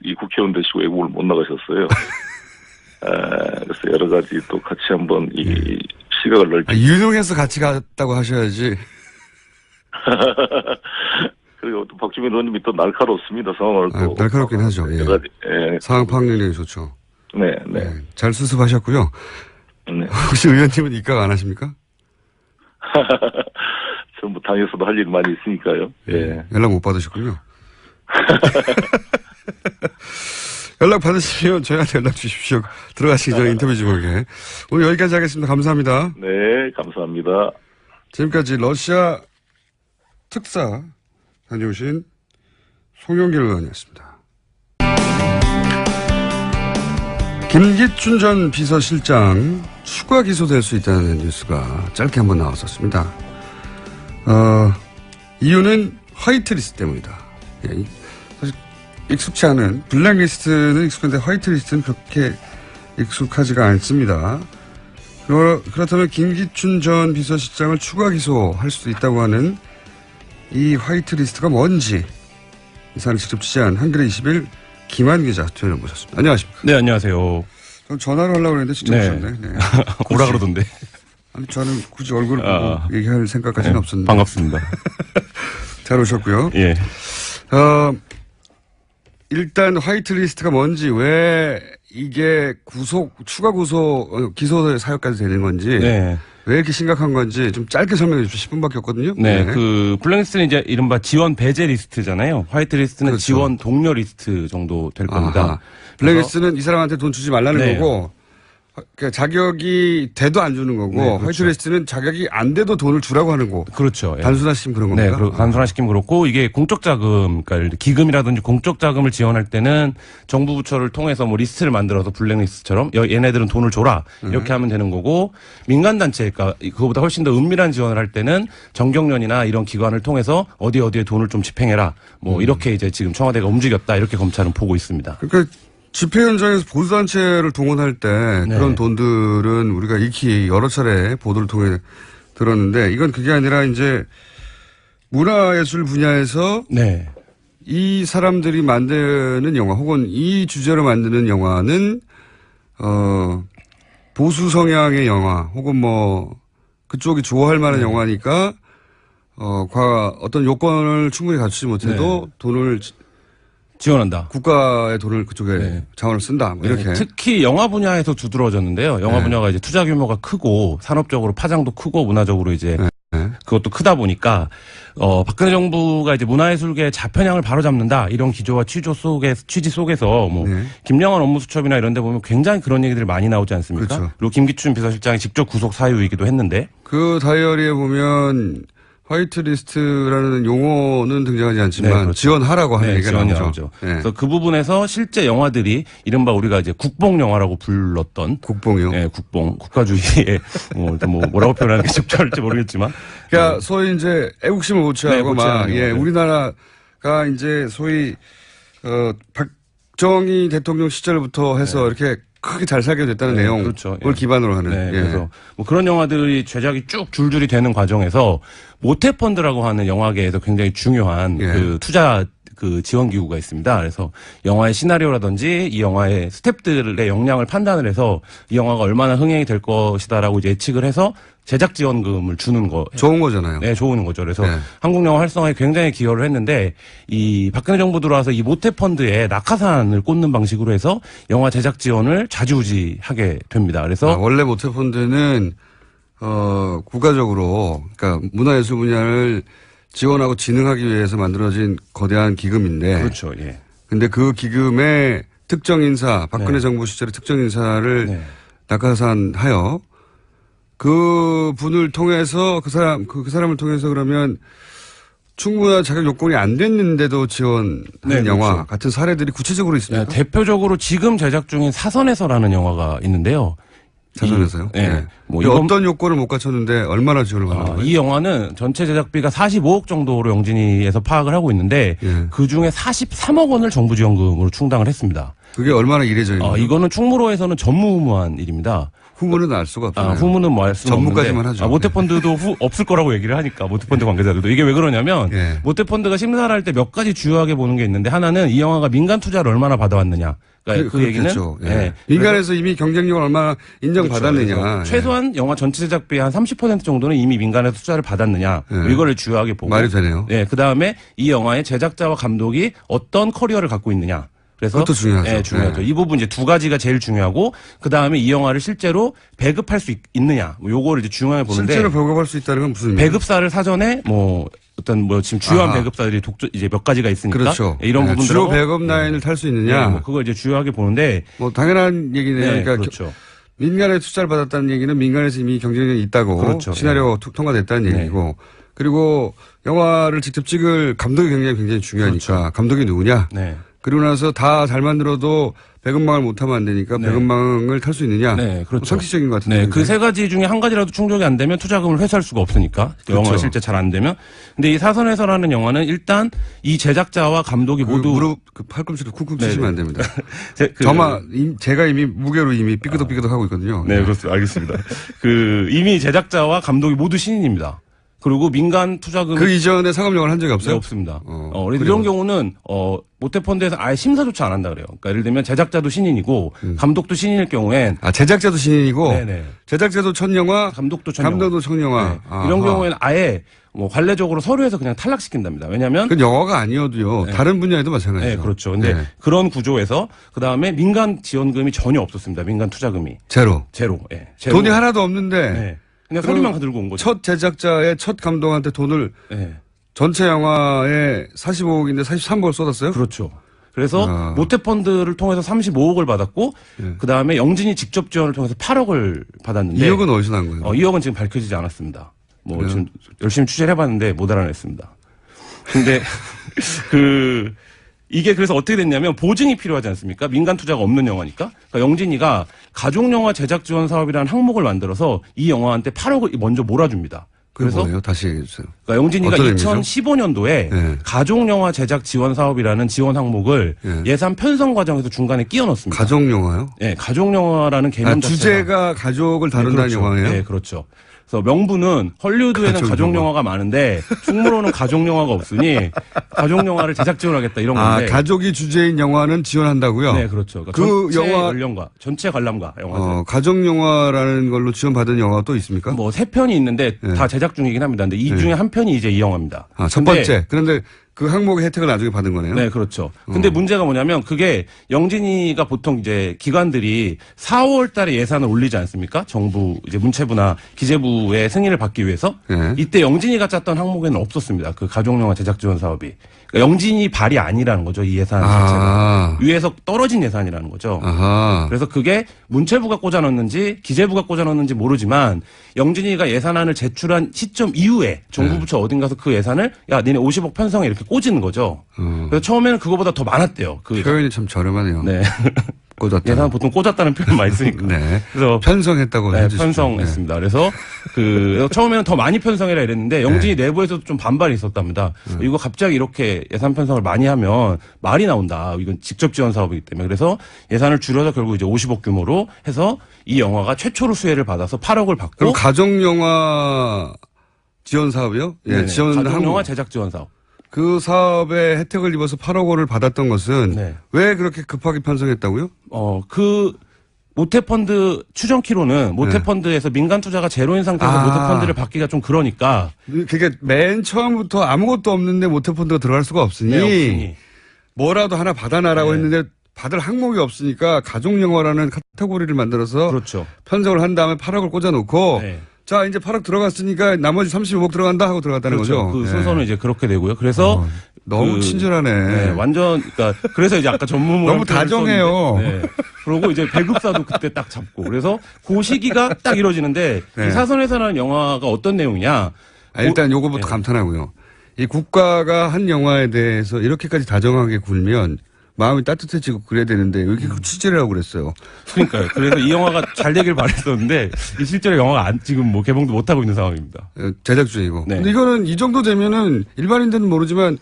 이 국회의원 되시고 외국을 못 나가셨어요. 그래서 여러 가지 또 같이 한번 이 시각을 넓히. 유능해서 같이 갔다고 하셔야지. 그리고 또 박주민 의원님이 또 날카롭습니다. 상황을 또. 날카롭긴 하죠. 예. 예. 상황 파악 능력이 좋죠. 네, 네. 네, 잘 수습하셨고요. 네. 혹시 의원님은 입각 안 하십니까? 전부 당에서도 할 일이 많이 있으니까요. 예. 연락 못 받으셨군요. 연락 받으시면 저희한테 연락 주십시오. 들어가시기 전에 인터뷰 좀 하게. 오늘 여기까지 하겠습니다. 감사합니다. 네, 감사합니다. 지금까지 러시아 특사 다녀오신 송영길 의원이었습니다. 김기춘 전 비서실장 추가 기소될 수 있다는 뉴스가 짧게 한번 나왔었습니다. 이유는 화이트리스트 때문이다. 예, 사실 익숙치 않은 블랙리스트는 익숙한데 화이트리스트는 그렇게 익숙하지가 않습니다. 그렇다면 김기춘 전 비서실장을 추가 기소할 수도 있다고 하는 이 화이트리스트가 뭔지 이 사안을 직접 취재한 한겨레 20일 김한 기자 저희를 모셨습니다. 안녕하십니까? 네, 안녕하세요. 전 전화를 하려고 했는데 직접 네. 오셨네. 네. 오라 그러던데. 아니 저는 굳이 얼굴을 보고 얘기할 생각까지는 없었는데. 반갑습니다. 잘 오셨고요. 예. 일단 화이트리스트가 뭔지 왜 이게 추가 기소 사유까지 되는 건지 네. 왜 이렇게 심각한 건지 좀 짧게 설명해 주십시오. 10분밖에 없거든요. 네. 그 블랙리스트는 이제 이른바 지원 배제 리스트잖아요. 화이트리스트는 그렇죠. 지원 동료 리스트 정도 될 겁니다. 아하. 블랙리스트는 이 사람한테 돈 주지 말라는 네. 거고 그러니까 자격이 돼도 안 주는 거고 네, 그렇죠. 화이트리스트는 자격이 안 돼도 돈을 주라고 하는 거. 그렇죠. 예. 단순화시키면 그런 네, 겁니다. 단순화시키면 그렇고 이게 공적 자금, 그러니까 기금이라든지 공적 자금을 지원할 때는 정부 부처를 통해서 뭐 리스트를 만들어서 블랙리스트처럼 얘네들은 돈을 줘라 이렇게 하면 되는 거고 민간 단체, 그러니까 그거보다 훨씬 더 은밀한 지원을 할 때는 정경련이나 이런 기관을 통해서 어디에 돈을 좀 집행해라 뭐 이렇게 이제 지금 청와대가 움직였다 이렇게 검찰은 보고 있습니다. 그러니까 집회 현장에서 보수단체를 동원할 때 네. 그런 돈들은 우리가 익히 여러 차례 보도를 통해 들었는데 이건 그게 아니라 이제 문화예술 분야에서 네. 이 사람들이 만드는 영화 혹은 이 주제로 만드는 영화는 보수 성향의 영화 혹은 뭐 그쪽이 좋아할 만한 영화니까 어떤 요건을 충분히 갖추지 못해도 돈을 지원한다. 국가의 돈을 그쪽에 네. 자원을 쓴다. 뭐 이렇게. 네, 특히 영화 분야에서 두드러졌는데요. 영화 분야가 이제 투자 규모가 크고 산업적으로 파장도 크고 문화적으로 이제 그것도 크다 보니까 박근혜 정부가 이제 문화예술계 자편향을 바로잡는다 이런 기조와 취지 속에서 뭐 김영환 업무수첩이나 이런 데 보면 굉장히 그런 얘기들이 많이 나오지 않습니까? 그렇죠. 그리고 김기춘 비서실장이 직접 구속 사유이기도 했는데 그 다이어리에 보면 화이트리스트라는 용어는 등장하지 않지만 네, 그렇죠. 지원하라고 하는 얘기가 지원이 나오죠. 나오죠. 네. 그래서 그 부분에서 실제 영화들이 이른바 우리가 이제 국뽕 영화라고 불렀던 국뽕이요. 네, 국뽕 국가주의의 뭐라고 표현하는 게 적절할지 모르겠지만 그러니까 소위 이제 애국심을 고취하고 네, 막 고취하는 예, 영화. 우리나라가 이제 소위 박정희 대통령 시절부터 해서 이렇게 크게 잘 살게 됐다는 네, 내용을 그렇죠. 예. 기반으로 하는. 네, 예. 그래서 뭐 그런 영화들이 제작이 쭉 줄줄이 되는 과정에서 모태펀드라고 하는 영화계에서 굉장히 중요한 예. 그 투자 그 지원 기구가 있습니다. 그래서 영화의 시나리오라든지 이 영화의 스태프들의 역량을 판단을 해서 이 영화가 얼마나 흥행이 될 것이다라고 이제 예측을 해서 제작 지원금을 주는 거. 좋은 거잖아요. 네, 좋은 거죠. 그래서 네. 한국 영화 활성화에 굉장히 기여를 했는데 이 박근혜 정부 들어와서 이 모태펀드에 낙하산을 꽂는 방식으로 해서 영화 제작 지원을 좌지우지하게 됩니다. 그래서 원래 모태펀드는 국가적으로 그러니까 문화예술 분야를 지원하고 진흥하기 위해서 만들어진 거대한 기금인데. 그렇죠. 예. 근데 그 기금에 특정 인사, 박근혜 네. 정부 시절에 특정 인사를 네. 낙하산하여 그 분을 통해서 그 사람을 통해서 그러면 충분한 자격 요건이 안 됐는데도 지원하는 네, 영화 그렇죠. 같은 사례들이 구체적으로 있습니까? 네, 대표적으로 지금 제작 중인 사선에서라는 영화가 있는데요. 사선에서요? 네. 뭐 어떤 요건을 못 갖췄는데 얼마나 지원을 받는 거예요? 이 영화는 전체 제작비가 45억 정도로 영진이에서 파악을 하고 있는데 예. 그 중에 43억 원을 정부 지원금으로 충당을 했습니다. 그게 얼마나 이례적인가요? 이거는 충무로에서는 전무후무한 일입니다. 후문은 알 수가 없잖아요. 후문은 뭐 알 수는 전무까지만 없는데, 하죠. 모태펀드도 없을 거라고 얘기를 하니까 모태펀드 관계자들도 이게 왜 그러냐면 예. 모태펀드가 심사를 할 때 몇 가지 주요하게 보는 게 있는데 하나는 이 영화가 민간 투자를 얼마나 받아왔느냐. 그러니까 그 얘기는 예. 민간에서 이미 경쟁력을 얼마나 인정받았느냐. 그렇죠. 최소한 영화 전체 제작비의 한 30% 정도는 이미 민간에서 투자를 받았느냐. 예. 이거를 주요하게 보고. 말이 되네요. 네, 그 다음에 이 영화의 제작자와 감독이 어떤 커리어를 갖고 있느냐. 그래서 그것도 중요하죠. 네, 중요하죠. 네. 이 부분 이제 두 가지가 제일 중요하고 그 다음에 이 영화를 실제로 배급할 수 있느냐, 뭐 요거를 이제 중요하게 보는데 실제로 배급할 수 있다는 건 무슨 의미예요? 배급사를 사전에 뭐 어떤 뭐 지금 주요한 아하. 배급사들이 이제 몇 가지가 있으니까 그렇죠. 이런 네, 부분들 주요 배급 라인을 탈 수 있느냐. 뭐 그걸 이제 주요하게 보는데 뭐 당연한 얘기네요. 네, 그러니까 그렇죠. 민간에 투자를 받았다는 얘기는 민간에서 이미 경쟁력이 있다고 그렇죠. 시나리오 통과됐다는 네. 얘기고 그리고 영화를 직접 찍을 감독이 굉장히 중요하니까 그렇죠. 감독이 누구냐. 네. 그리고 나서 다 잘 만들어도 배급망을 못하면 안 되니까 네. 배급망을 탈 수 있느냐. 네, 그렇죠. 상식적인 것 같은데. 네, 그 세 가지 중에 한 가지라도 충족이 안 되면 투자금을 회수할 수가 없으니까. 그렇죠. 영화가 실제 잘 안 되면. 근데 이 사선에서라는 영화는 일단 이 제작자와 감독이 모두 무릎 그 팔꿈치로 쿵쿵 치시면 안 됩니다. 그 제가 이미 무게로 이미 삐끄덕삐끄덕 하고 있거든요. 네, 그렇습니다. 알겠습니다. 그 이미 제작자와 감독이 모두 신인입니다. 그리고 민간 투자금 그 이전에 상업영화를 한 적이 네, 없어요? 없습니다. 그래요? 이런 경우는 모태펀드에서 아예 심사조차 안 한다 그래요. 그러니까 예를 들면 제작자도 신인이고 감독도 신인일 경우엔 제작자도 신인이고 네네. 제작자도 첫 영화, 감독도 첫 영화. 감독도 첫 영화. 네. 이런 경우에는 아예 뭐 관례적으로 서류에서 그냥 탈락시킨답니다. 왜냐하면 그 영화가 아니어도요. 다른 분야에도 마찬가지죠. 네, 그렇죠. 근데 네. 그런 구조에서 그 다음에 민간 지원금이 전혀 없었습니다. 민간 투자금이 제로. 예. 제로. 돈이 하나도 없는데 네. 그냥 서류만 들고 온 거죠. 첫 제작자의 첫 감독한테 돈을 네. 전체 영화에 45억인데 43억을 쏟았어요? 그렇죠. 그래서 모태펀드를 통해서 35억을 받았고 그 다음에 영진이 직접 지원을 통해서 8억을 받았는데 2억은 어디서 난 거예요? 2억은 지금 밝혀지지 않았습니다. 뭐 그래요? 지금 열심히 취재를 해봤는데 못 알아냈습니다. 근데 이게 그래서 어떻게 됐냐면 보증이 필요하지 않습니까? 민간 투자가 없는 영화니까. 그러니까 영진이가 가족영화 제작 지원 사업이라는 항목을 만들어서 이 영화한테 8억을 먼저 몰아줍니다. 그게 그래서 뭐예요? 다시 얘기해주세요. 그러니까 영진이가 어떤 의미죠? 2015년도에 네. 가족영화 제작 지원 사업이라는 지원 항목을 네. 예산 편성 과정에서 중간에 끼워 넣습니다. 가족영화요? 네, 가족영화라는 개념 자체가 주제가 가족을 다룬다는 그렇죠. 영화예요? 네, 그렇죠. 그래서 명분은 헐리우드에는 가족영화가 많은데 충무로는 가족영화가 없으니 가족영화를 제작 지원하겠다 이런 건데. 가족이 주제인 영화는 지원한다고요? 네, 그렇죠. 그러니까 그 전체 영화 연령과 전체 관람가 영화들. 가족영화라는 걸로 지원받은 영화가 또 있습니까? 뭐 3편이 있는데 네. 다 제작 중이긴 합니다. 근데 이 중에 한 편이 이제 이 영화입니다. 첫 근데 번째. 그런데 그 항목의 혜택을 나중에 받은 거네요? 네, 그렇죠. 근데 문제가 뭐냐면 그게 영진이가 보통 이제 기관들이 4월 달에 예산을 올리지 않습니까? 정부 이제 문체부나 기재부의 승인을 받기 위해서. 네. 이때 영진이가 짰던 항목에는 없었습니다. 그 가족영화 제작 지원 사업이. 그러니까 영진이 발이 아니라는 거죠. 이 예산 자체가. 위에서 떨어진 예산이라는 거죠. 아하. 그래서 그게 문체부가 꽂아넣는지 기재부가 꽂아넣는지 모르지만 영진이가 예산안을 제출한 시점 이후에 정부 부처 어딘가서 그 예산을 야 니네 50억 편성해 이렇게 꽂은 거죠. 그래서 처음에는 그거보다 더 많았대요. 그 표현이 참 저렴하네요. 네. 꽂았다. 예산 보통 꽂았다는 표현 많이 쓰니까. 네. 그래서 편성했다고 네, 해주십시오. 편성했습니다. 그래서 처음에는 더 많이 편성해라 이랬는데 영진이 내부에서도 좀 반발이 있었답니다. 이거 갑자기 이렇게 예산 편성을 많이 하면 말이 나온다. 이건 직접 지원 사업이기 때문에. 그래서 예산을 줄여서 결국 이제 50억 규모로 해서 이 영화가 최초로 수혜를 받아서 8억을 받고. 그럼 가족영화 지원 사업이요? 예, 네네. 지원 가족영화 제작 지원 사업. 그 사업에 혜택을 입어서 8억 원을 받았던 것은 네. 왜 그렇게 급하게 편성했다고요? 모태펀드 추정키로는 모태펀드에서 민간 투자가 제로인 상태에서 모태펀드를 받기가 좀 그러니까. 그게 맨 처음부터 아무것도 없는데 모태펀드가 들어갈 수가 없으니, 네, 없으니. 뭐라도 하나 받아놔라고 네. 했는데 받을 항목이 없으니까 가족영화라는 카테고리를 만들어서 그렇죠. 편성을 한 다음에 8억을 꽂아놓고 네. 자 이제 8억 들어갔으니까 나머지 35억 들어간다 하고 들어갔다는 그렇죠. 거죠. 그 네. 순서는 이제 그렇게 되고요. 그래서 너무 친절하네. 네, 완전 그러니까 그래서 이제 아까 전문용 너무 다정해요. 네. 그리고 이제 배급사도 그때 딱 잡고 그래서 그 시기가 딱 이루어지는데 네. 이 사선에서라는 영화가 어떤 내용이냐? 일단 요거부터 네. 감탄하고요. 이 국가가 한 영화에 대해서 이렇게까지 다정하게 굴면 마음이 따뜻해지고 그래야 되는데 왜 이렇게 취재를 하고 그랬어요? 그러니까요. 그래서 이 영화가 잘 되길 바랬었는데 이 실제로 영화가 지금 뭐 개봉도 못 하고 있는 상황입니다. 제작 중이고. 네. 근데 이거는 이 정도 되면은 일반인들은 모르지만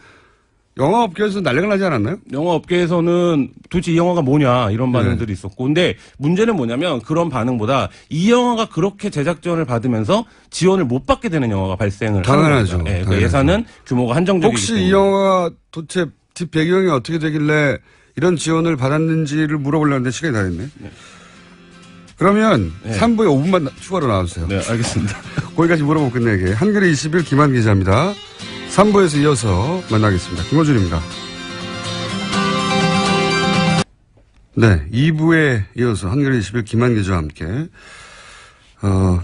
영화업계에서 난리가 나지 않았나요? 영화업계에서는 도대체 이 영화가 뭐냐 이런 반응들이 있었고 근데 문제는 뭐냐면 그런 반응보다 이 영화가 그렇게 제작 지원을 받으면서 지원을 못 받게 되는 영화가 발생을 당연하죠. 하는 겁니다. 네, 그러니까 당연하죠. 예산은 규모가 한정적이기 혹시 때문에. 이 영화가 도대체 뒷 배경이 어떻게 되길래 이런 지원을 받았는지를 물어보려는데 시간이 다 됐네. 그러면 네. 3부에 5분만 추가로 나와주세요. 네, 알겠습니다. 거기까지 물어보고 끝내게. 한겨레 20일 김한 기자입니다. 3부에서 이어서 만나겠습니다. 김호준입니다. 네, 2부에 이어서 한겨레 21 김한 기자와 함께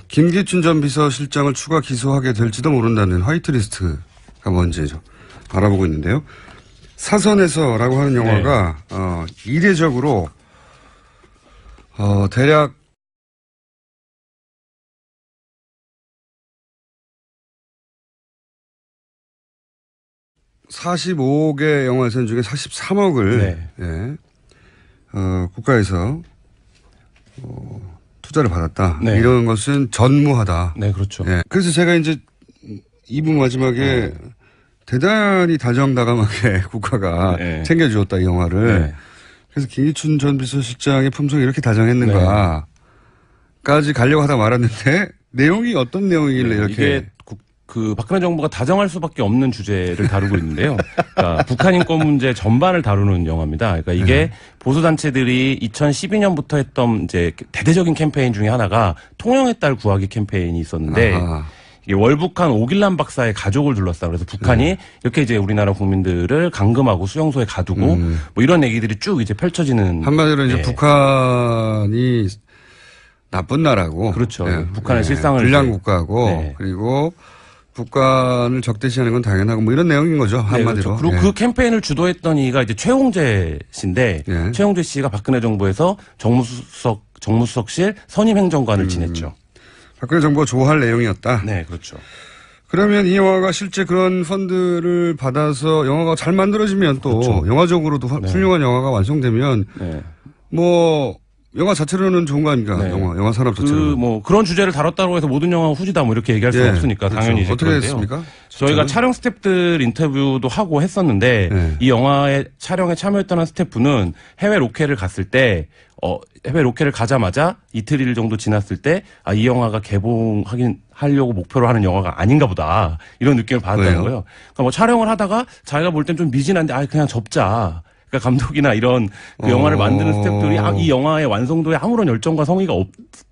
김기춘 전 비서실장을 추가 기소하게 될지도 모른다는 화이트리스트가 뭔지 좀 알아보고 있는데요. 사선에서라고 하는 영화가 이례적으로 대략 45개 영화선 중에 43억을 네. 예, 국가에서 투자를 받았다. 네. 이런 것은 전무하다. 네, 그렇죠. 예, 그래서 제가 이제 2부 마지막에 대단히 다정다감하게 국가가 네. 챙겨주었다 이 영화를. 네. 그래서 김기춘 전 비서실장의 품성이 이렇게 다정했는가까지 가려고 하다 말았는데 내용이 어떤 내용이길래 이렇게 이게 그 박근혜 정부가 다정할 수밖에 없는 주제를 다루고 있는데요. 그러니까 북한 인권 문제 전반을 다루는 영화입니다. 그러니까 이게 보수 단체들이 2012년부터 했던 이제 대대적인 캠페인 중에 하나가 통영의 딸 구하기 캠페인이 있었는데 아하. 이게 월북한 오길란 박사의 가족을 둘러싸 그래서 북한이 이렇게 이제 우리나라 국민들을 감금하고 수용소에 가두고 뭐 이런 얘기들이 쭉 이제 펼쳐지는 한마디로 이제 예. 북한이 나쁜 나라고. 그렇죠. 북한의 실상을 불량 이제- 국가고 네. 그리고 북한을 적대시하는 건 당연하고 뭐 이런 내용인 거죠. 네, 한마디로. 그렇죠. 그리고 예. 그 캠페인을 주도했던 이가 이제 최홍재 씨인데 예. 최홍재 씨가 박근혜 정부에서 정무수석실 선임행정관을 지냈죠. 박근혜 정부가 좋아할 내용이었다. 네, 그렇죠. 그러면 이 영화가 실제 그런 펀드를 받아서 영화가 잘 만들어지면 또 그렇죠. 영화적으로도 훌륭한 영화가 완성되면 네. 뭐 영화 자체로는 좋은 거 아닙니까? 네. 영화 산업 자체로. 뭐 그런 주제를 다뤘다고 해서 모든 영화가 후지다 뭐 이렇게 얘기할 수는 예, 없으니까 그렇죠. 당연히 이제 어떻게 그런데요. 됐습니까? 저희가 실제로? 촬영 스태프들 인터뷰도 하고 했었는데 네. 이 영화의 촬영에 참여했던 한 스태프는 해외 로케를 갔을 때 해외 로케를 가자마자 이틀 정도 지났을 때 이 영화가 하려고 목표로 하는 영화가 아닌가 보다 이런 느낌을 받았다는 왜요? 거예요. 그러니까 뭐 촬영을 하다가 자기가 볼 땐 좀 미진한데 그냥 접자. 그러니까 감독이나 이런 그 영화를 만드는 스태프들이 이 영화의 완성도에 아무런 열정과 성의가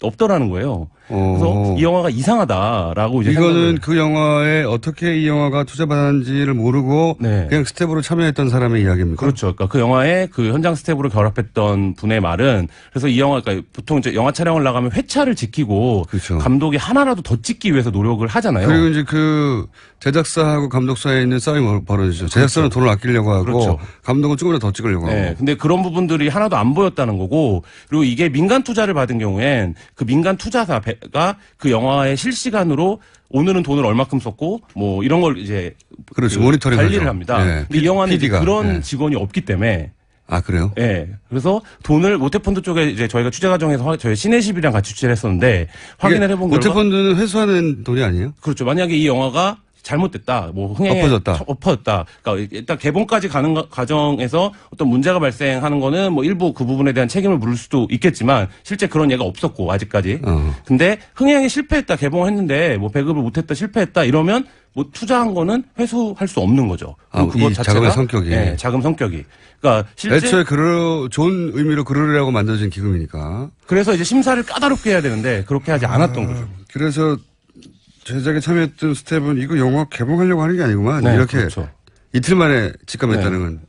없더라는 거예요. 그래서 이 영화가 이상하다라고 이제 이거는 그 영화에 어떻게 이 영화가 투자받았는지를 모르고 네. 그냥 스텝으로 참여했던 사람의 이야기입니까? 그렇죠. 그러니까 그 영화에 그 현장 스텝으로 결합했던 분의 말은 그래서 이 영화 그러니까 보통 이제 영화 촬영을 나가면 회차를 지키고 그렇죠. 감독이 하나라도 더 찍기 위해서 노력을 하잖아요. 그리고 이제 그 제작사하고 감독 사이에 있는 싸움이 벌어지죠. 제작사는 돈을 아끼려고 하고 그렇죠. 감독은 조금이라도 더 찍으려고 네, 하고. 근데 그런 부분들이 하나도 안 보였다는 거고, 그리고 이게 민간 투자를 받은 경우엔 그 민간 투자사가 그 영화에 실시간으로 오늘은 돈을 얼마큼 썼고, 뭐 이런 걸 이제 그렇죠. 그 모니터링 관리를 하죠. 합니다. 네. 근데 이 영화는 이제 PD가. 그런 네. 직원이 없기 때문에. 아, 그래요? 예. 그래서 돈을 모태펀드 쪽에 이제 저희가 취재 과정에서 저희 시내십이랑 같이 취재를 했었는데 확인을 해본 결과 모태펀드는 회수하는 돈이 아니에요? 그렇죠. 만약에 이 영화가 잘못됐다, 뭐 흥행에 엎어졌다. 그러니까 일단 개봉까지 가는 과정에서 어떤 문제가 발생하는 거는 뭐 일부 그 부분에 대한 책임을 물을 수도 있겠지만 실제 그런 예가 없었고 아직까지. 근데 흥행에 실패했다, 개봉했는데 뭐 배급을 못했다, 실패했다 이러면 뭐 투자한 거는 회수할 수 없는 거죠. 이 자금의 성격이. 네, 자금 성격이. 그러니까 실제 애초에 좋은 의미로 그러려고 만들어진 기금이니까. 그래서 이제 심사를 까다롭게 해야 되는데 그렇게 하지 않았던 거죠. 그래서 제작에 참여했던 스텝은 이거 영화 개봉하려고 하는 게 아니구만. 네, 이렇게 그렇죠. 이틀 만에 직감했다는 건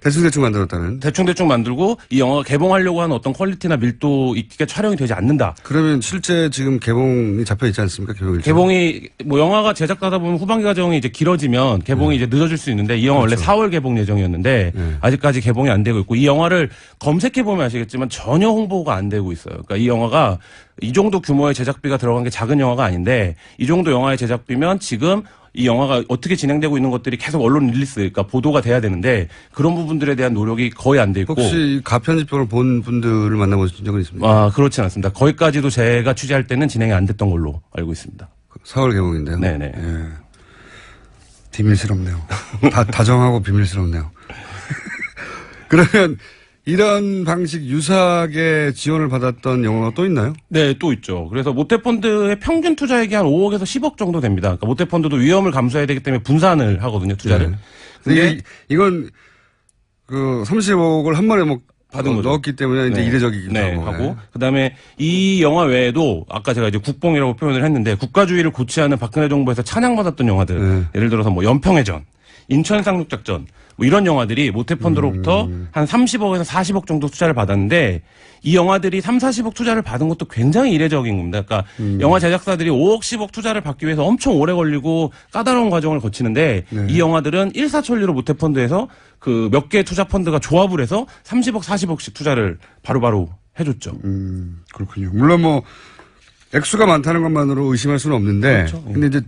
대충 만들었다는. 대충 만들고 이 영화가 개봉하려고 하는 어떤 퀄리티나 밀도 있게 촬영이 되지 않는다. 그러면 실제 지금 개봉이 잡혀 있지 않습니까? 개봉이 뭐 영화가 제작하다 보면 후반기 과정이 이제 길어지면 개봉이 이제 늦어질 수 있는데 이 영화 원래 4월 개봉 예정이었는데 아직까지 개봉이 안 되고 있고 이 영화를 검색해 보면 아시겠지만 전혀 홍보가 안 되고 있어요. 그러니까 이 영화가 이 정도 규모의 제작비가 들어간 게 작은 영화가 아닌데 이 정도 영화의 제작비면 지금 이 영화가 어떻게 진행되고 있는 것들이 계속 언론 릴리스, 그러니까 보도가 돼야 되는데 그런 부분들에 대한 노력이 거의 안 돼 있고. 혹시 가편집본을 본 분들을 만나보신 적은 있습니까? 아, 그렇진 않습니다. 거기까지도 제가 취재할 때는 진행이 안 됐던 걸로 알고 있습니다. 4월 개봉인데요. 네네. 예. 비밀스럽네요. 다정하고 비밀스럽네요. 그러면 이런 방식 유사하게 지원을 받았던 영화가 또 있나요? 네, 또 있죠. 그래서 모태펀드의 평균 투자액이 한 5억에서 10억 정도 됩니다. 그러니까 모태펀드도 위험을 감수해야 되기 때문에 분산을 하거든요, 투자를. 네. 근데 이건 그 30억을 한 번에 받은 거죠. 넣었기 때문에 이제 네. 이례적이기도 네, 하고. 하고 그다음에 이 영화 외에도 아까 제가 이제 국뽕이라고 표현을 했는데 국가주의를 고취하는 박근혜 정부에서 찬양받았던 영화들 네. 예를 들어서 뭐 연평해전, 인천 상륙작전, 뭐 이런 영화들이 모태펀드로부터 한 30억에서 40억 정도 투자를 받았는데 이 영화들이 3, 40억 투자를 받은 것도 굉장히 이례적인 겁니다. 그러니까 영화 제작사들이 5억, 10억 투자를 받기 위해서 엄청 오래 걸리고 까다로운 과정을 거치는데 네. 이 영화들은 일사천리로 모태펀드에서 그 몇 개의 투자 펀드가 조합을 해서 30억, 40억씩 투자를 바로바로 해줬죠. 그렇군요. 물론 뭐 액수가 많다는 것만으로 의심할 수는 없는데, 그렇죠. 예. 근데 이제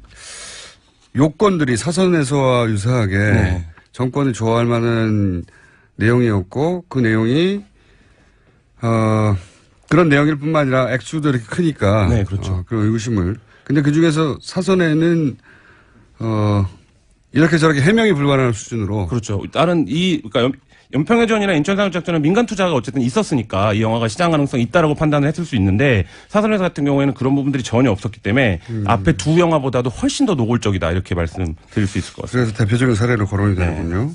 요건들이 사선에서와 유사하게 네. 정권이 좋아할 만한 내용이었고 그 내용이 그런 내용일 뿐만 아니라 액수도 이렇게 크니까 네, 그렇죠. 그런 의구심을. 근데 그 중에서 사선에는 이렇게 저렇게 해명이 불가능한 수준으로 그렇죠. 다른 그러니까 연평해전이나 인천상륙작전은 민간 투자가 어쨌든 있었으니까 이 영화가 시장 가능성이 있다라고 판단을 했을 수 있는데 사선회사 같은 경우에는 그런 부분들이 전혀 없었기 때문에 앞에 두 영화보다도 훨씬 더 노골적이다 이렇게 말씀드릴 수 있을 것 같습니다. 그래서 대표적인 사례로 거론이 되는군요.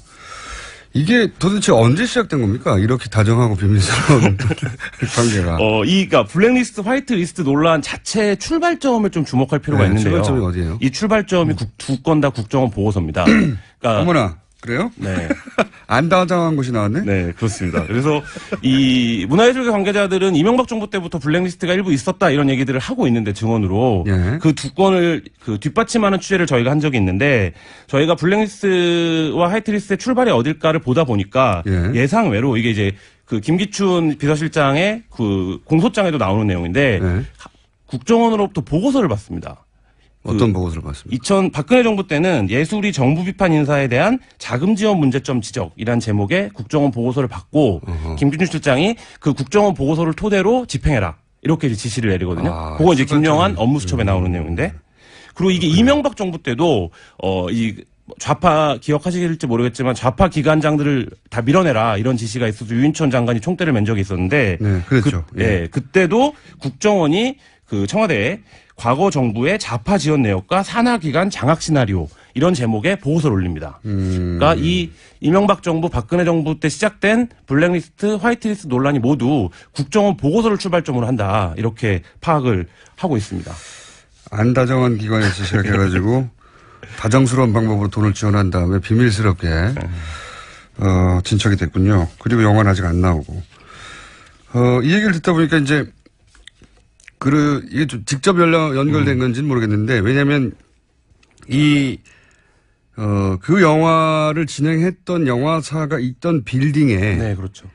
이게 도대체 언제 시작된 겁니까? 이렇게 다정하고 비밀스러운 관계가. 그러니까 블랙리스트, 화이트리스트 논란 자체의 출발점을 좀 주목할 필요가 네, 있는데요. 출발점이 어디예요? 이 출발점이 두 건 다 국정원 보고서입니다. 그러니까 어머나, 그래요? 네. 안 다정한 곳이 나왔네? 네, 그렇습니다. 그래서 이 문화예술계 관계자들은 이명박 정부 때부터 블랙리스트가 일부 있었다 이런 얘기들을 하고 있는데 증언으로 예. 그 두 건을 뒷받침하는 취재를 저희가 한 적이 있는데 저희가 블랙리스트와 화이트리스트의 출발이 어딜까를 보다 보니까 예. 상 외로 이게 이제 그 김기춘 비서실장의 그 공소장에도 나오는 내용인데 예. 국정원으로부터 보고서를 받습니다. 어떤 보고서를 봤습니까? 박근혜 정부 때는 예술이 정부 비판 인사에 대한 자금 지원 문제점 지적이라는 제목의 국정원 보고서를 받고 김기춘 실장이 그 국정원 보고서를 토대로 집행해라 이렇게 이제 지시를 내리거든요. 그거 이제 김영환 업무수첩에 나오는 내용인데 그리고 이게 이명박 정부 때도 이 좌파 기억하실지 모르겠지만 좌파 기관장들을 다 밀어내라 이런 지시가 있어서 유인천 장관이 총대를 맨 적이 있었는데 네, 그렇죠. 그때도 국정원이 그 청와대에 과거 정부의 좌파 지원 내역과 산하기관 장악 시나리오 이런 제목의 보고서를 올립니다. 그러니까 이 이명박 정부, 박근혜 정부 때 시작된 블랙리스트, 화이트리스트 논란이 모두 국정원 보고서를 출발점으로 한다 이렇게 파악을 하고 있습니다. 안 다정한 기관에서 시작해가지고 다정스러운 방법으로 돈을 지원한 다음에 비밀스럽게 진척이 됐군요. 그리고 영화는 아직 안 나오고 이 얘기를 듣다 보니까 이제 이게 좀 직접 연결된 건지는 모르겠는데, 왜냐면, 그 영화를 진행했던 영화사가 있던 빌딩에. 네, 그렇죠.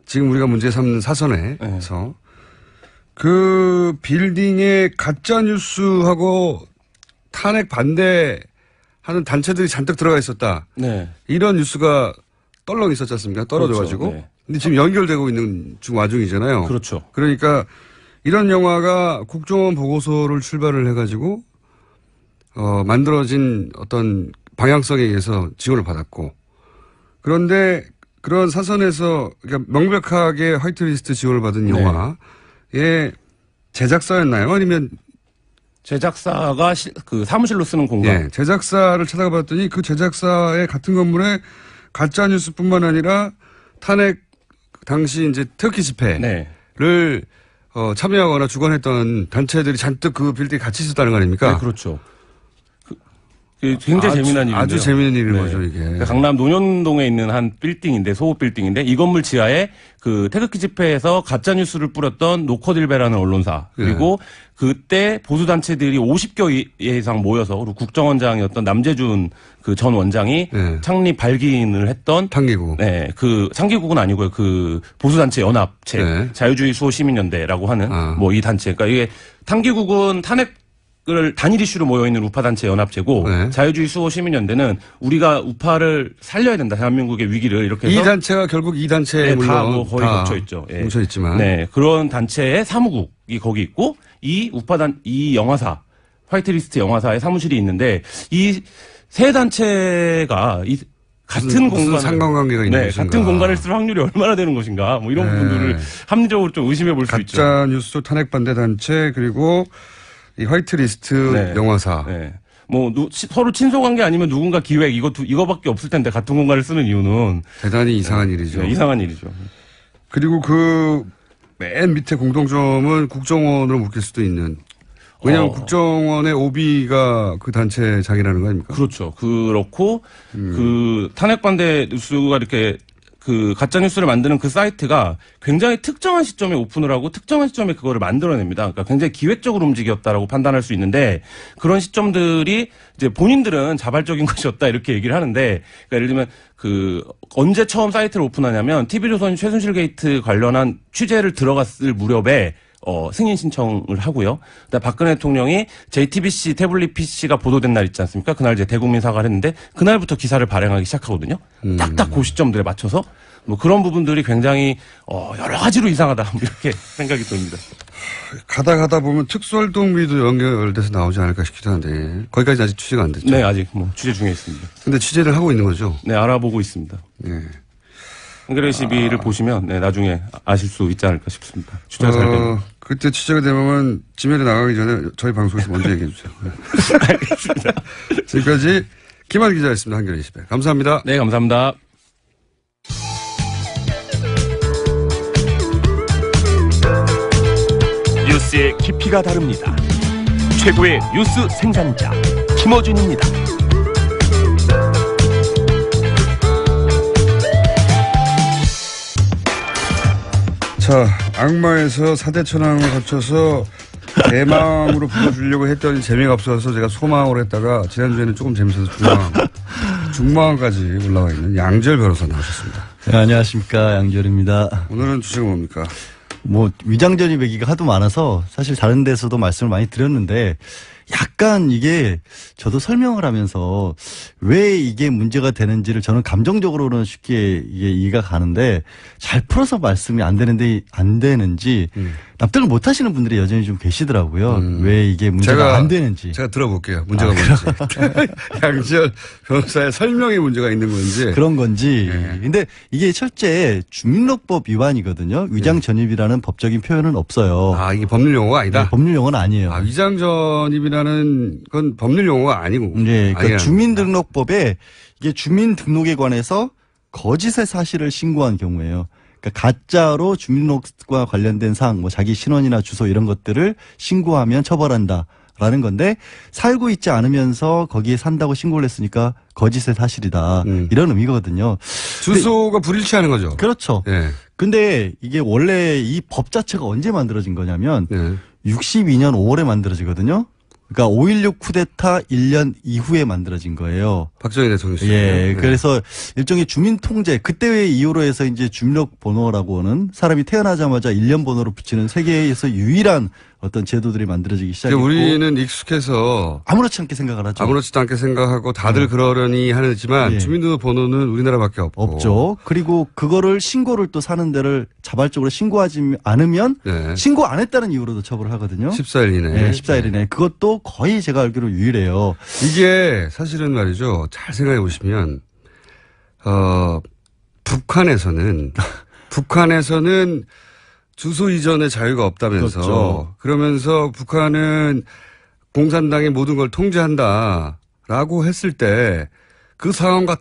지금 우리가 문제 삼는 사선에서. 그 빌딩에 가짜뉴스하고 탄핵 반대하는 단체들이 잔뜩 들어가 있었다. 네. 이런 뉴스가 떨렁 있었지 않습니까? 떨어져가지고. 그렇죠. 네. 근데 지금 연결되고 있는 와중이잖아요. 그렇죠. 그러니까 이런 영화가 국정원 보고서를 출발을 해가지고 만들어진 어떤 방향성에 의해서 지원을 받았고, 그런데 그런 사선에서 그러니까 명백하게 화이트리스트 지원을 받은 영화의 제작사였나요? 아니면 제작사가 그 사무실로 쓰는 공간. 예, 제작사를 찾아가 봤더니 그 제작사의 같은 건물에 가짜 뉴스뿐만 아니라 탄핵 당시 이제 특기 집회를 참여하거나 주관했던 단체들이 잔뜩 그 빌딩에 같이 있었다는 거 아닙니까? 네, 그렇죠. 굉장히 재미난 일인데요. 아주 재미난 일인 거죠, 이게. 그러니까 강남 논현동에 있는 한 빌딩인데, 소호 빌딩인데, 이 건물 지하에 그 태극기 집회에서 가짜뉴스를 뿌렸던 노커딜베라는 언론사, 그리고 그때 보수단체들이 50여 이상 모여서, 그리고 국정원장이었던 남재준 그 전 원장이 창립 발기인을 했던 탕기국. 네, 그 창기국은 아니고요. 그 보수단체 연합체, 자유주의 수호 시민연대라고 하는 뭐 이 단체. 그러니까 이게 탕기국은 탄핵을 단일 이슈로 모여있는 우파단체 연합체고 자유주의 수호 시민연대는 우리가 우파를 살려야 된다. 대한민국의 위기를 이렇게 해서 이 단체가 결국 이 단체에 물론 다 뭐 거의 겹쳐 있죠. 예. 뭉쳐 있지만. 네, 그런 단체의 사무국이 거기 있고 이 영화사 화이트리스트 영화사의 사무실이 있는데 이 세 단체가 이 같은 공간을 상관관계가 있는 것인가. 같은 공간을 쓸 확률이 얼마나 되는 것인가. 뭐 이런 부분들을 합리적으로 좀 의심해 볼 수 있죠. 가짜 뉴스 탄핵 반대 단체 그리고 이 화이트리스트 영화사. 네. 뭐 서로 친소 관계 아니면 누군가 기획 이거밖에 없을 텐데 같은 공간을 쓰는 이유는 대단히 이상한 일이죠. 네, 이상한 일이죠. 그리고 그 맨 밑에 공통점은 국정원으로 묶일 수도 있는. 왜냐하면 국정원의 오비가 그 단체 자기라는 거 아닙니까? 그렇죠. 그렇고 그 탄핵 반대 뉴스가 이렇게 그 가짜 뉴스를 만드는 그 사이트가 굉장히 특정한 시점에 오픈을 하고 특정한 시점에 그거를 만들어냅니다. 그러니까 굉장히 기획적으로 움직였다라고 판단할 수 있는데 그런 시점들이 이제 본인들은 자발적인 것이었다 이렇게 얘기를 하는데 그러니까 예를 들면 그 언제 처음 사이트를 오픈하냐면 TV조선 최순실 게이트 관련한 취재를 들어갔을 무렵에 승인 신청을 하고요. 그다음에 박근혜 대통령이 JTBC 태블릿 PC가 보도된 날 있지 않습니까? 그날 이제 대국민 사과를 했는데 그날부터 기사를 발행하기 시작하거든요. 딱딱 그 시점들에 맞춰서 뭐 그런 부분들이 굉장히 여러 가지로 이상하다 이렇게 생각이 듭니다. 가다 보면 특수활동비도 연결돼서 나오지 않을까 싶기도 한데 거기까지 아직 취재가 안 됐죠. 네, 아직 뭐 취재 중에 있습니다. 근데 취재를 하고 있는 거죠. 네, 알아보고 있습니다. 네. 한겨레 시비를 보시면 네, 나중에 아실 수 있지 않을까 싶습니다. 취재가 잘 되면. 그때 취재가 되면 지면에 나가기 전에 저희 방송에서 먼저 얘기해 주세요. 알겠습니다. 지금까지 김한 기자였습니다. 한겨레 시비. 감사합니다. 네, 감사합니다. 뉴스의 깊이가 다릅니다. 최고의 뉴스 생산자 김어준입니다. 자, 악마에서 사대천왕을 거쳐서 대망으로 불러주려고 했더니 재미가 없어서 제가 소망으로 했다가 지난주에는 조금 재밌어서 중망까지 올라와 있는 양지열 변호사 나오셨습니다. 네, 안녕하십니까. 양지열입니다. 오늘은 주제가 뭡니까? 위장전입 얘기가 하도 많아서 사실 다른 데서도 말씀을 많이 드렸는데 약간 이게 저도 설명을 하면서 왜 이게 문제가 되는지를 저는 감정적으로는 쉽게 이게 이해가 가는데 잘 풀어서 말씀이 안 되는지 납득을 못 하시는 분들이 여전히 좀 계시더라고요. 왜 이게 문제가 안 되는지. 제가 들어볼게요. 문제가 뭔지. 양지열 변호사의 설명에 문제가 있는 건지. 그런 건지. 네. 근데 이게 철저히 주민등록법 위반이거든요. 위장전입이라는 법적인 표현은 없어요. 아, 이게 법률 용어가 아니다? 네, 법률 용어는 아니에요. 아, 위장전입이라는 건 법률 용어가 아니고. 네, 그러니까 주민등록법에 이게 주민등록에 관해서 거짓의 사실을 신고한 경우에요. 그러니까 가짜로 주민등록과 관련된 사항, 자기 신원이나 주소 이런 것들을 신고하면 처벌한다라는 건데 살고 있지 않으면서 거기에 산다고 신고를 했으니까 거짓의 사실이다. 이런 의미거든요. 주소가 불일치하는 거죠. 그렇죠. 네. 근데 이게 원래 이 법 자체가 언제 만들어진 거냐면 62년 5월에 만들어지거든요. 그러니까 5.16 쿠데타 1년 이후에 만들어진 거예요. 박정희 대통령 시절. 예. 그래서 일종의 주민 통제, 그때의 이유로 해서 이제 주민번호라고 하는 사람이 태어나자마자 1년 번호를 붙이는 세계에서 유일한 어떤 제도들이 만들어지기 시작했고. 우리는 익숙해서 아무렇지 않게 생각을 하죠. 아무렇지도 않게 생각하고 다들 그러려니 하지만 주민등록번호는 우리나라밖에 없죠. 그리고 그거를 신고를 또 사는 데를 자발적으로 신고하지 않으면 신고 안 했다는 이유로도 처벌을 하거든요. 14일 이내. 네, 14일 이내. 그것도 거의 제가 알기로 유일해요. 이게 사실은 말이죠. 잘 생각해 보시면 북한에서는 주소 이전의 자유가 없다면서 그렇죠. 그러면서 북한은 공산당의 모든 걸 통제한다라고 했을 때 그 상황과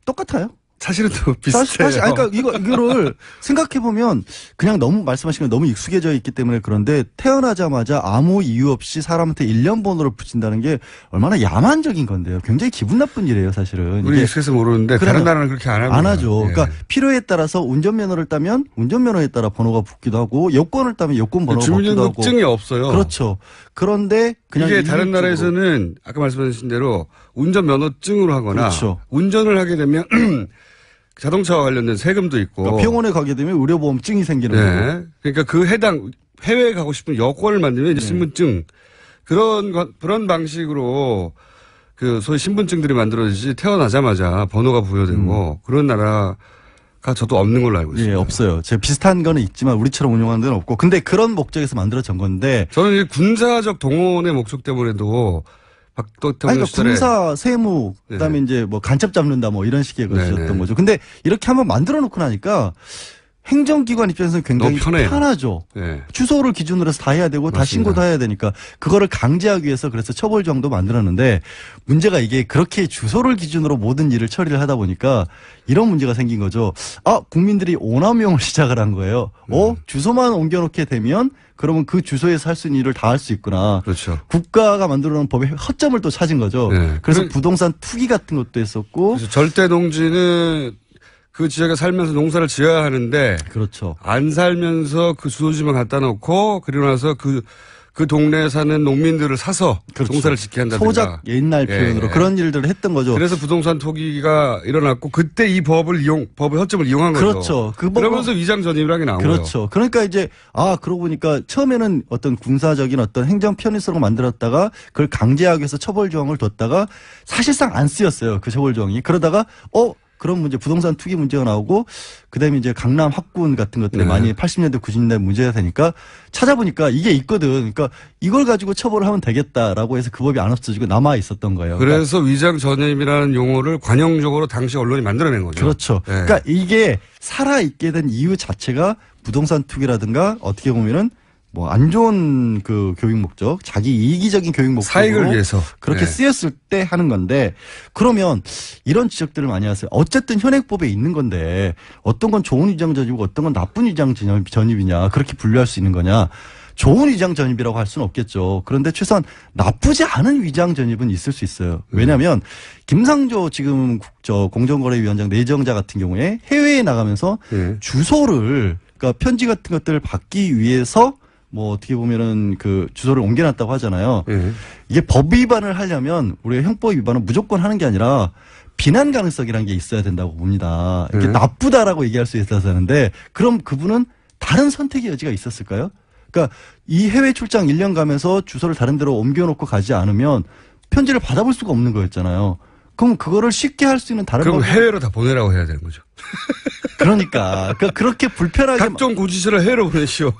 똑같아요. 사실은 또 비슷해요. 사실 그러니까 이거를 생각해 보면 그냥 너무 말씀하시는 건 너무 익숙해져 있기 때문에 그런데 태어나자마자 아무 이유 없이 사람한테 1년 번호를 붙인다는 게 얼마나 야만적인 건데요. 굉장히 기분 나쁜 일이에요, 사실은. 우리 익숙해서 모르는데 다른 나라는 그렇게 안 하죠. 그러니까 필요에 따라서 운전면허를 따면 운전면허에 따라 번호가 붙기도 하고 여권을 따면 여권 번호가 붙기도 하고. 주민등록증이 없어요. 그렇죠. 그런데 그냥 이게 다른 나라에서는 아까 말씀하신 대로 운전면허증으로 하거나 그렇죠. 운전을 하게 되면 자동차와 관련된 세금도 있고. 그러니까 병원에 가게 되면 의료보험증이 생기는 거고. 그러니까 그 해당 해외에 가고 싶은 여권을 만들면 이제 신분증 그런 방식으로 그 소위 신분증들이 만들어지지 태어나자마자 번호가 부여되고 그런 나라가 저도 없는 걸로 알고 있습니다. 예, 없어요. 제가 비슷한 거는 있지만 우리처럼 운영하는 데는 없고. 근데 그런 목적에서 만들어진 건데. 저는 이제 군사적 동원의 목적 때문에도 박 대통령 시절에 군사, 세무, 그다음에 이제 간첩 잡는다 이런 식의 것이었던 거죠. 근데 이렇게 한번 만들어 놓고 나니까 행정기관 입장에서는 굉장히 너무 편해요. 편하죠. 예. 주소를 기준으로 해서 다 해야 되고 다 맞습니다. 신고도 해야 되니까 그거를 강제하기 위해서 그래서 처벌조항도 만들었는데 문제가 이게 그렇게 주소를 기준으로 모든 일을 처리를 하다 보니까 이런 문제가 생긴 거죠. 국민들이 오남용을 시작을 한 거예요. 주소만 옮겨놓게 되면 그러면 그 주소에서 할 수 있는 일을 다 할 수 있구나. 그렇죠. 국가가 만들어놓은 법의 허점을 또 찾은 거죠. 네. 그래서 그- 부동산 투기 같은 것도 했었고. 그래서 절대 농지는 그 지역에 살면서 농사를 지어야 하는데 그렇죠. 안 살면서 그 주소지만 갖다 놓고 그리고 나서 그 동네에 사는 농민들을 사서 그렇죠. 농사를 짓게 한다든가. 소작 옛날 예, 표현으로 예. 그런 일들을 했던 거죠. 그래서 부동산 투기가 일어났고 그때 이 법의 허점을 이용한 거죠. 그렇죠. 그러면서 위장 전입이라는 게 나온 거예요. 그렇죠. 그러니까 이제 그러고 보니까 처음에는 어떤 군사적인 어떤 행정 편의성을 만들었다가 그걸 강제하기 위해서 처벌 조항을 뒀다가 사실상 안 쓰였어요. 그 처벌 조항이. 그러다가 그런 문제 부동산 투기 문제가 나오고 그다음에 이제 강남 학군 같은 것들이 네. 많이 80년대 90년대 문제가 되니까 찾아보니까 이게 있거든. 그러니까 이걸 가지고 처벌을 하면 되겠다라고 해서 그 법이 안 없어지고 남아 있었던 거예요. 그래서 위장 전입이라는 용어를 관용적으로 당시 언론이 만들어낸 거죠. 그렇죠. 네. 그러니까 이게 살아있게 된 이유 자체가 부동산 투기라든가 어떻게 보면은 뭐 안 좋은 그 교육 목적, 자기 이기적인 교육 목적으로 사익을 위해서 그렇게 네. 쓰였을 때 하는 건데 그러면 이런 지적들을 많이 하세요. 어쨌든 현행법에 있는 건데 어떤 건 좋은 위장 전입이고 어떤 건 나쁜 위장 전입이냐 그렇게 분류할 수 있는 거냐. 좋은 위장 전입이라고 할 수는 없겠죠. 그런데 최소한 나쁘지 않은 위장 전입은 있을 수 있어요. 왜냐하면 김상조 지금 공정거래위원장 내정자 같은 경우에 해외에 나가면서 네. 주소를 그러니까 편지 같은 것들을 받기 위해서 뭐 어떻게 보면은 그 주소를 옮겨놨다고 하잖아요. 네. 이게 법 위반을 하려면 우리가 형법 위반은 무조건 하는 게 아니라 비난 가능성이라는 게 있어야 된다고 봅니다. 이게 네. 나쁘다라고 얘기할 수 있어서 하는데 그럼 그분은 다른 선택의 여지가 있었을까요? 그러니까 이 해외 출장 1년 가면서 주소를 다른 데로 옮겨놓고 가지 않으면 편지를 받아볼 수가 없는 거였잖아요. 그럼 그거를 쉽게 할 수 있는 다른 그럼 방법이 해외로 다 보내라고 해야 되는 거죠. 그러니까 그렇게 불편하게 각종 고지서를 해외로 보내시오.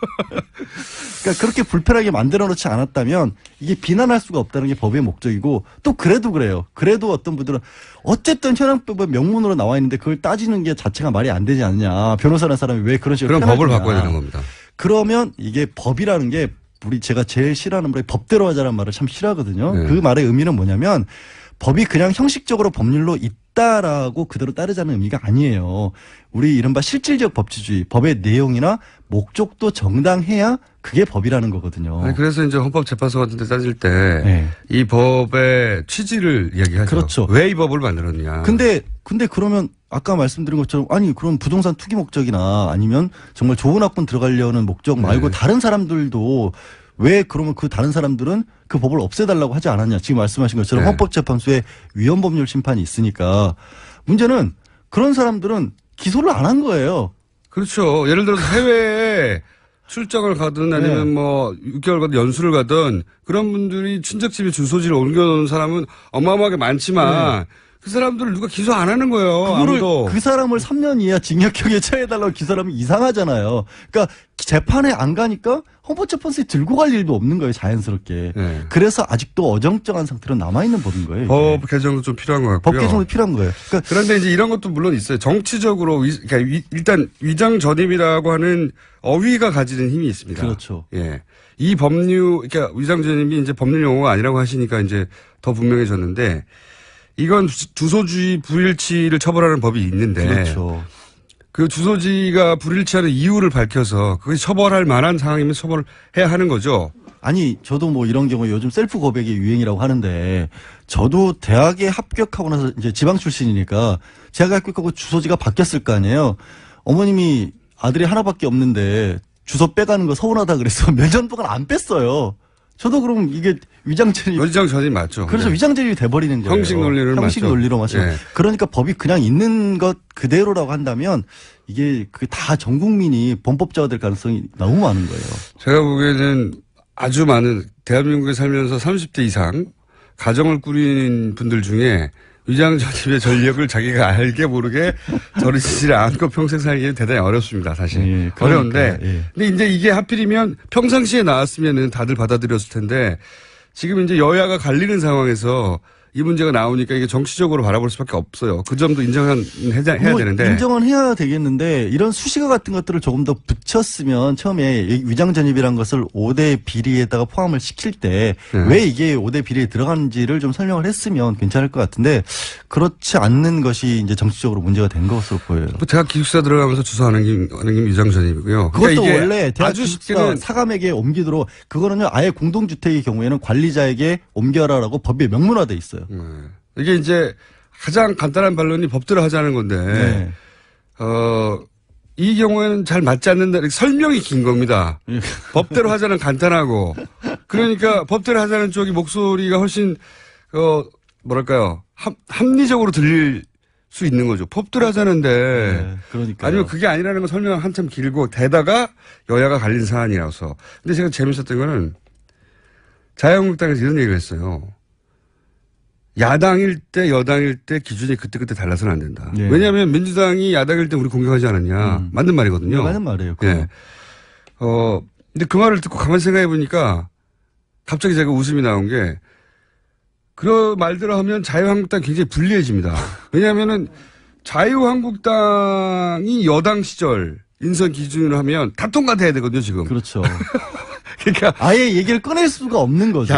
그러니까 그렇게 불편하게 만들어 놓지 않았다면 이게 비난할 수가 없다는 게 법의 목적이고 또 그래도 그래요. 그래도 어떤 분들은 어쨌든 현행법의 명문으로 나와 있는데 그걸 따지는 게 자체가 말이 안 되지 않냐. 변호사라는 사람이 왜 그런 식으로 그럼 법을 편하게 바꿔야 하냐. 되는 겁니다. 그러면 이게 법이라는 게 제가 제일 싫어하는 말이 법대로 하자는 말을 참 싫어하거든요. 네. 그 말의 의미는 뭐냐면 법이 그냥 형식적으로 법률로 있다라고 그대로 따르자는 의미가 아니에요. 우리 이른바 실질적 법치주의, 법의 내용이나 목적도 정당해야 그게 법이라는 거거든요. 아니, 그래서 이제 헌법재판소 같은 데 따질 때 이 네. 법의 취지를 이야기하죠. 그렇죠. 왜 이 법을 만들었냐. 근데 그러면 아까 말씀드린 것처럼 아니 그럼 부동산 투기 목적이나 아니면 정말 좋은 학군 들어가려는 목적 말고 네. 다른 사람들도 왜 그러면 그 다른 사람들은 그 법을 없애달라고 하지 않았냐. 지금 말씀하신 것처럼 네. 헌법재판소에 위헌법률 심판이 있으니까 문제는 그런 사람들은 기소를 안 한 거예요. 그렇죠. 예를 들어서 해외에 출장을 가든 아니면 네. 뭐 6개월 가든 연수를 가든 그런 분들이 친척집에 주소지를 옮겨놓은 사람은 어마어마하게 많지만 그 사람들을 누가 기소 안 하는 거예요. 그거를 아무도. 그 사람을 3년 이하 징역형에 처해달라고 기소하면 이상하잖아요. 그러니까 재판에 안 가니까 헌법재판소에 들고 갈 일도 없는 거예요. 자연스럽게. 네. 그래서 아직도 어정쩡한 상태로 남아있는 법인 거예요. 이게. 법 개정도 좀 필요한 것 같고요. 법 개정이 필요한 거예요. 그러니까 그런데 이제 이런 것도 물론 있어요. 정치적으로 그러니까 일단 위장 전입이라고 하는 어휘가 가지는 힘이 있습니다. 그렇죠. 예. 이 법률 그러니까 위장 전입이 이제 법률 용어가 아니라고 하시니까 이제 더 분명해졌는데 이건 주소지 불일치를 처벌하는 법이 있는데 그렇죠. 그 주소지가 불일치하는 이유를 밝혀서 그게 처벌할 만한 상황이면 처벌해야 하는 거죠. 아니 저도 뭐 이런 경우 요즘 셀프 고백이 유행이라고 하는데 저도 대학에 합격하고 나서 이제 지방 출신이니까 대학에 합격하고 주소지가 바뀌었을 거 아니에요. 어머님이 아들이 하나밖에 없는데 주소 빼가는 거 서운하다 그래서 몇 년 동안 안 뺐어요. 저도 그럼 이게 위장전입 위장 전입 맞죠. 그래서 네. 위장전입이 돼버리는 거예요. 형식 논리를 형식 맞죠. 논리로 마시고. 예. 그러니까 법이 그냥 있는 것 그대로라고 한다면 이게 그게 다 전 국민이 범법자가 될 가능성이 너무 많은 거예요. 제가 보기에는 아주 많은 대한민국에 살면서 30대 이상 가정을 꾸리는 분들 중에 위장 전입의 전력을 자기가 알게 모르게 저리지를 않고 평생 살기는 대단히 어렵습니다, 사실. 예, 그러니까, 어려운데. 예. 근데 이제 이게 하필이면 평상시에 나왔으면은 다들 받아들였을 텐데 지금 이제 여야가 갈리는 상황에서 이 문제가 나오니까 이게 정치적으로 바라볼 수밖에 없어요. 그 점도 해야 되는데. 인정은 해야 되겠는데 이런 수식어 같은 것들을 조금 더 붙였으면 처음에 위장 전입이란 것을 5대 비리에다가 포함을 시킬 때 왜 이게 5대 비리에 들어가는지를 좀 설명을 했으면 괜찮을 것 같은데 그렇지 않는 것이 이제 정치적으로 문제가 된 것으로 보여요. 대학 기숙사 들어가면서 주소하는 김 위장 전입이고요. 그것도 그러니까 이게 원래 대학 아주 기숙사 쉽게는 사감에게 옮기도록 그거는요 아예 공동주택의 경우에는 관리자에게 옮겨라라고 법에 명문화돼 있어요. 이게 이제 가장 간단한 반론이 법대로 하자는 건데, 네. 이 경우에는 잘 맞지 않는다. 설명이 긴 겁니다. 법대로 하자는 간단하고, 그러니까 법대로 하자는 쪽이 목소리가 훨씬, 뭐랄까요, 합리적으로 들릴 수 있는 거죠. 법대로 하자는데, 네, 그러니까 아니면 그게 아니라는 건 설명은 한참 길고, 게다가 여야가 갈린 사안이라서. 근데 제가 재밌었던 거는 자유한국당에서 이런 얘기를 했어요. 야당일 때 여당일 때 기준이 그때그때 달라서는 안 된다. 네. 왜냐하면 민주당이 야당일 때 우리 공격하지 않았냐. 맞는 말이거든요. 네, 맞는 말이에요. 예. 근데 그 말을 듣고 가만히 생각해 보니까 갑자기 제가 웃음이 나온 게 그런 말대로 하면 자유한국당 굉장히 불리해집니다. 왜냐하면은 자유한국당이 여당 시절 인선 기준으로 하면 다 통과돼야 되거든요, 지금. 그렇죠. 그러니까 아예 얘기를 꺼낼 수가 없는 거죠.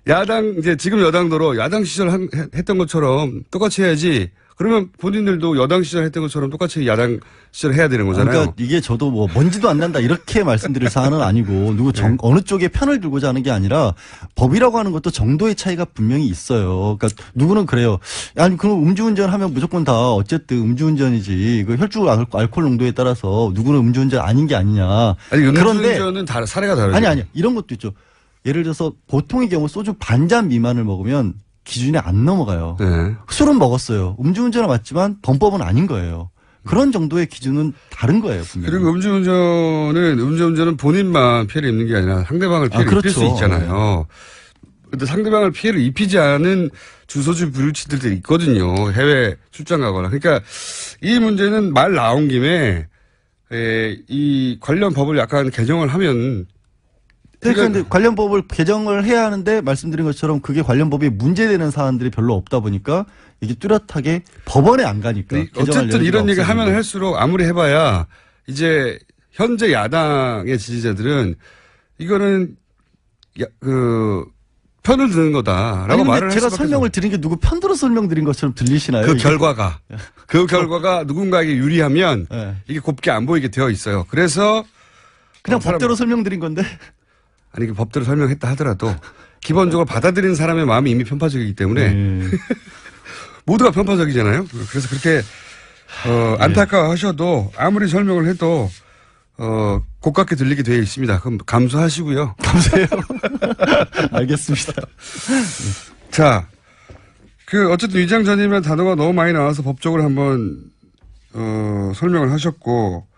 야당, 이제 지금 여당도로 야당 시절 했던 것처럼 똑같이 해야지. 그러면 본인들도 여당 시절 했던 것처럼 똑같이 야당 시절 해야 되는 거잖아요. 그러니까 이게 저도 뭐 먼지도 안 난다 이렇게 말씀드릴 사안은 아니고 어느 쪽에 편을 들고자 하는 게 아니라 법이라고 하는 것도 정도의 차이가 분명히 있어요. 그러니까 누구는 그래요. 아니 그럼 음주운전 하면 무조건 다 어쨌든 음주운전이지. 그 혈중 알코올 농도에 따라서 누구는 음주운전 아닌 게 아니냐. 아니, 그런데 음주운전은 사례가 다르죠. 아니 이런 것도 있죠. 예를 들어서 보통의 경우 소주 반잔 미만을 먹으면 기준이 안 넘어가요. 네. 술은 먹었어요. 음주운전은 맞지만 범법은 아닌 거예요. 그런 정도의 기준은 다른 거예요. 분명히. 그리고 음주운전은 본인만 피해를 입는 게 아니라 상대방을 피해를 입힐 수 있잖아요. 근데 상대방을 피해를 입히지 않은 주소주 불일치들도 있거든요. 해외 출장 가거나. 그러니까 이 문제는 말 나온 김에 이 관련 법을 약간 개정을 하면 그러니까 관련 법을 개정을 해야 하는데 말씀드린 것처럼 그게 관련 법이 문제되는 사안들이 별로 없다 보니까 이게 뚜렷하게 법원에 안 가니까. 어쨌든 이런 얘기 하면 할수록 아무리 해봐야 이제 현재 야당의 지지자들은 이거는 편을 드는 거다라고 말을 할 제가 수밖에 설명을 드린 게 누구 편들어 설명드린 것처럼 들리시나요? 그 결과가 누군가에게 유리하면 네. 이게 곱게 안 보이게 되어 있어요. 그래서 그냥 법대로 설명드린 건데. 아니 그 법대로 설명했다 하더라도 기본적으로 받아들이는 사람의 마음이 이미 편파적이기 때문에 모두가 편파적이잖아요. 그래서 그렇게 안타까워하셔도 아무리 설명을 해도 고깝게 들리게 되어 있습니다. 그럼 감수하시고요. 감사해요. 알겠습니다. 자, 어쨌든 위장 전입이라는 단어가 너무 많이 나와서 법적으로 한번 설명을 하셨고.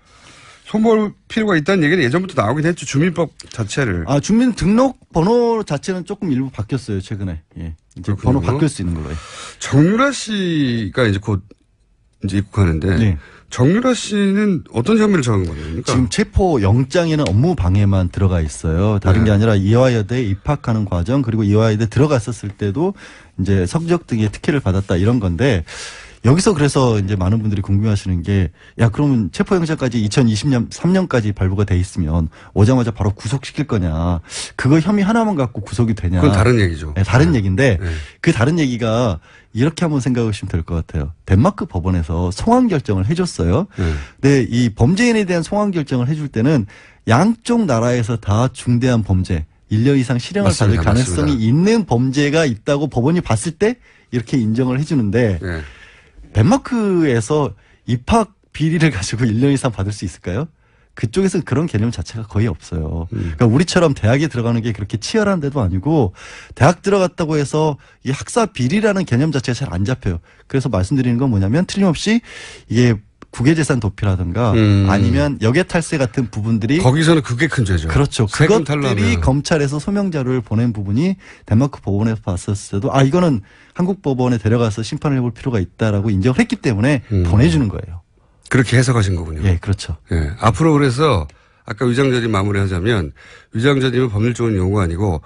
손볼 필요가 있다는 얘기는 예전부터 나오긴 했죠. 주민법 자체를. 주민등록번호 자체는 조금 일부 바뀌었어요, 최근에. 예. 이제 번호 바뀔 수 있는 걸로. 정유라 씨가 이제 곧 입국하는데. 네. 정유라 씨는 어떤 혐의를 적은 겁니까? 지금 체포 영장에는 업무 방해만 들어가 있어요. 다른 게 아니라 이화여대에 입학하는 과정 그리고 이화여대 들어갔었을 때도 이제 성적 등의 특혜를 받았다 이런 건데 여기서 그래서 이제 많은 분들이 궁금해하시는 게, 그러면 체포영장까지 2020년 3년까지 발부가 돼 있으면 오자마자 바로 구속시킬 거냐? 그거 혐의 하나만 갖고 구속이 되냐? 그건 다른 얘기죠. 네, 다른 얘기인데 네. 그 다른 얘기가 이렇게 한번 생각하시면 될 것 같아요. 덴마크 법원에서 송환 결정을 해줬어요. 근데 이 범죄인에 대한 송환 결정을 해줄 때는 양쪽 나라에서 다 중대한 범죄, 1년 이상 실형을 받을 가능성이 있는 범죄가 있다고 법원이 봤을 때 이렇게 인정을 해주는데. 네. 덴마크에서 입학 비리를 가지고 1년 이상 받을 수 있을까요? 그쪽에서는 그런 개념 자체가 거의 없어요. 그러니까 우리처럼 대학에 들어가는 게 그렇게 치열한 데도 아니고 대학 들어갔다고 해서 이 학사 비리라는 개념 자체가 잘 안 잡혀요. 그래서 말씀드리는 건 뭐냐면 틀림없이 이게 국외재산 도피라든가 아니면 역외탈세 같은 부분들이 거기서는 그게 큰 죄죠. 그렇죠. 그것들이 검찰에서 소명 자료를 보낸 부분이 덴마크 법원에서 봤었을 때도 이거는 한국 법원에 데려가서 심판을 해볼 필요가 있다라고 인정을 했기 때문에 보내주는 거예요. 그렇게 해석하신 거군요. 예, 그렇죠. 예. 앞으로 그래서 아까 위장전입 마무리하자면 위장전입은 법률적인 용어가 아니고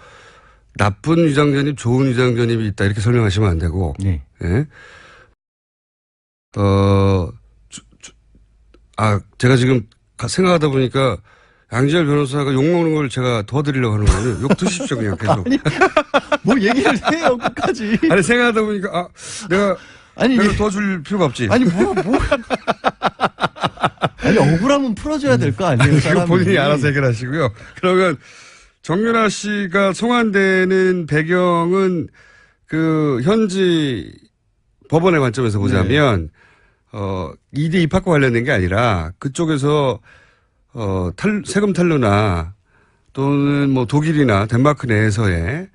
나쁜 위장전입, 좋은 위장전입이 있다 이렇게 설명하시면 안 되고, 네. 예. 제가 지금 생각하다 보니까 양지열 변호사가 욕먹는 걸 제가 도와드리려고 하는 거예요. 욕 드십시오, 그냥 계속. 아니, 뭐 얘기를 해요, 끝까지. 아니, 생각하다 보니까, 내가 도와줄 필요가 없지. 아니, 아니, 억울하면 풀어줘야 될 거 아니에요, 그거 사람이. 본인이 알아서 해결하시고요. 그러면 정윤아 씨가 송환되는 배경은 그 현지 법원의 관점에서 보자면, 이대 입학과 관련된 게 아니라 그쪽에서 세금 탈루나 또는 뭐 독일이나 덴마크 내에서의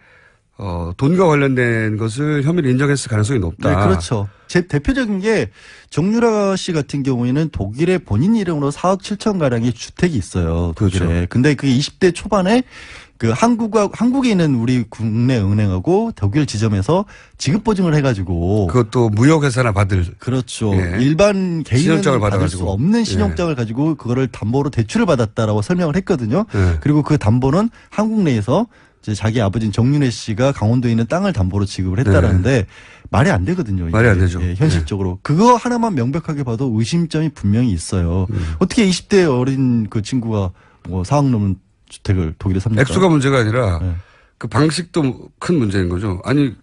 돈과 관련된 것을 혐의를 인정했을 가능성이 높다. 네, 그렇죠. 제 대표적인 게 정유라 씨 같은 경우에는 독일에 본인 이름으로 4억 7천 가량의 주택이 있어요. 독일에. 그렇죠. 근데 그게 20대 초반에 그 한국에 있는 우리 국내 은행하고 독일 지점에서 지급 보증을 해가지고 그것도 무역회사나 받을. 그렇죠. 예. 일반 개인은 신용장을 받을 수 받아가지고. 없는 신용장을 가지고 그거를 담보로 대출을 받았다라고 설명을 했거든요. 예. 그리고 그 담보는 한국 내에서 이제 자기 아버지인 정윤회 씨가 강원도에 있는 땅을 담보로 지급을 했다라는데 말이 안 되거든요. 이게. 말이 안 되죠. 예, 현실적으로. 그거 하나만 명백하게 봐도 의심점이 분명히 있어요. 어떻게 20대 어린 그 친구가 뭐 4억 넘는 주택을 독일에 삽니까? 액수가 문제가 아니라 네. 그 방식도 큰 문제인 거죠. 아니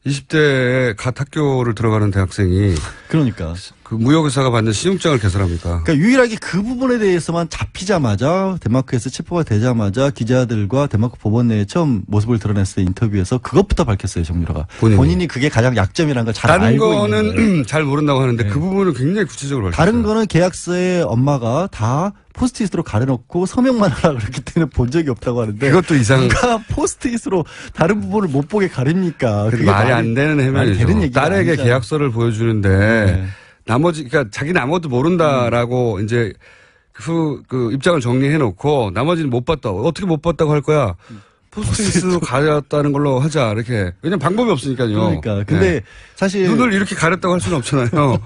20대에 갓 학교를 들어가는 대학생이 그러니까. 그 무역회사가 받는 신용장을 개설합니까? 그러니까 유일하게 그 부분에 대해서만 잡히자마자 덴마크에서 체포가 되자마자 기자들과 덴마크 법원 내에 처음 모습을 드러냈을 때 인터뷰에서 그것부터 밝혔어요, 정유라가. 본인이 그게 가장 약점이라는 걸 잘 다른 알고 있는 거는 거예요. 잘 모른다고 하는데 네. 그 부분은 굉장히 구체적으로 밝혔어요. 다른 거는 계약서에 엄마가 다 포스트잇으로 가려놓고 서명만 하라 그랬기 때문에 본 적이 없다고 하는데 그것도 이상. 누가 포스트잇으로 다른 부분을 못 보게 가립니까? 그게 말이 안 되는 해명이죠. 되는 얘기가 딸에게 아니잖아요. 계약서를 보여주는데 네. 나머지 그러니까 자기는 아무것도 모른다라고 이제 그 입장을 정리해 놓고 나머지는 못 봤다. 어떻게 못 봤다고 할 거야? 포스트잇으로 가렸다는 걸로 하자 이렇게. 왜냐면 방법이 없으니까요. 그러니까 근데 네. 사실 눈을 이렇게 가렸다고 할 수는 없잖아요.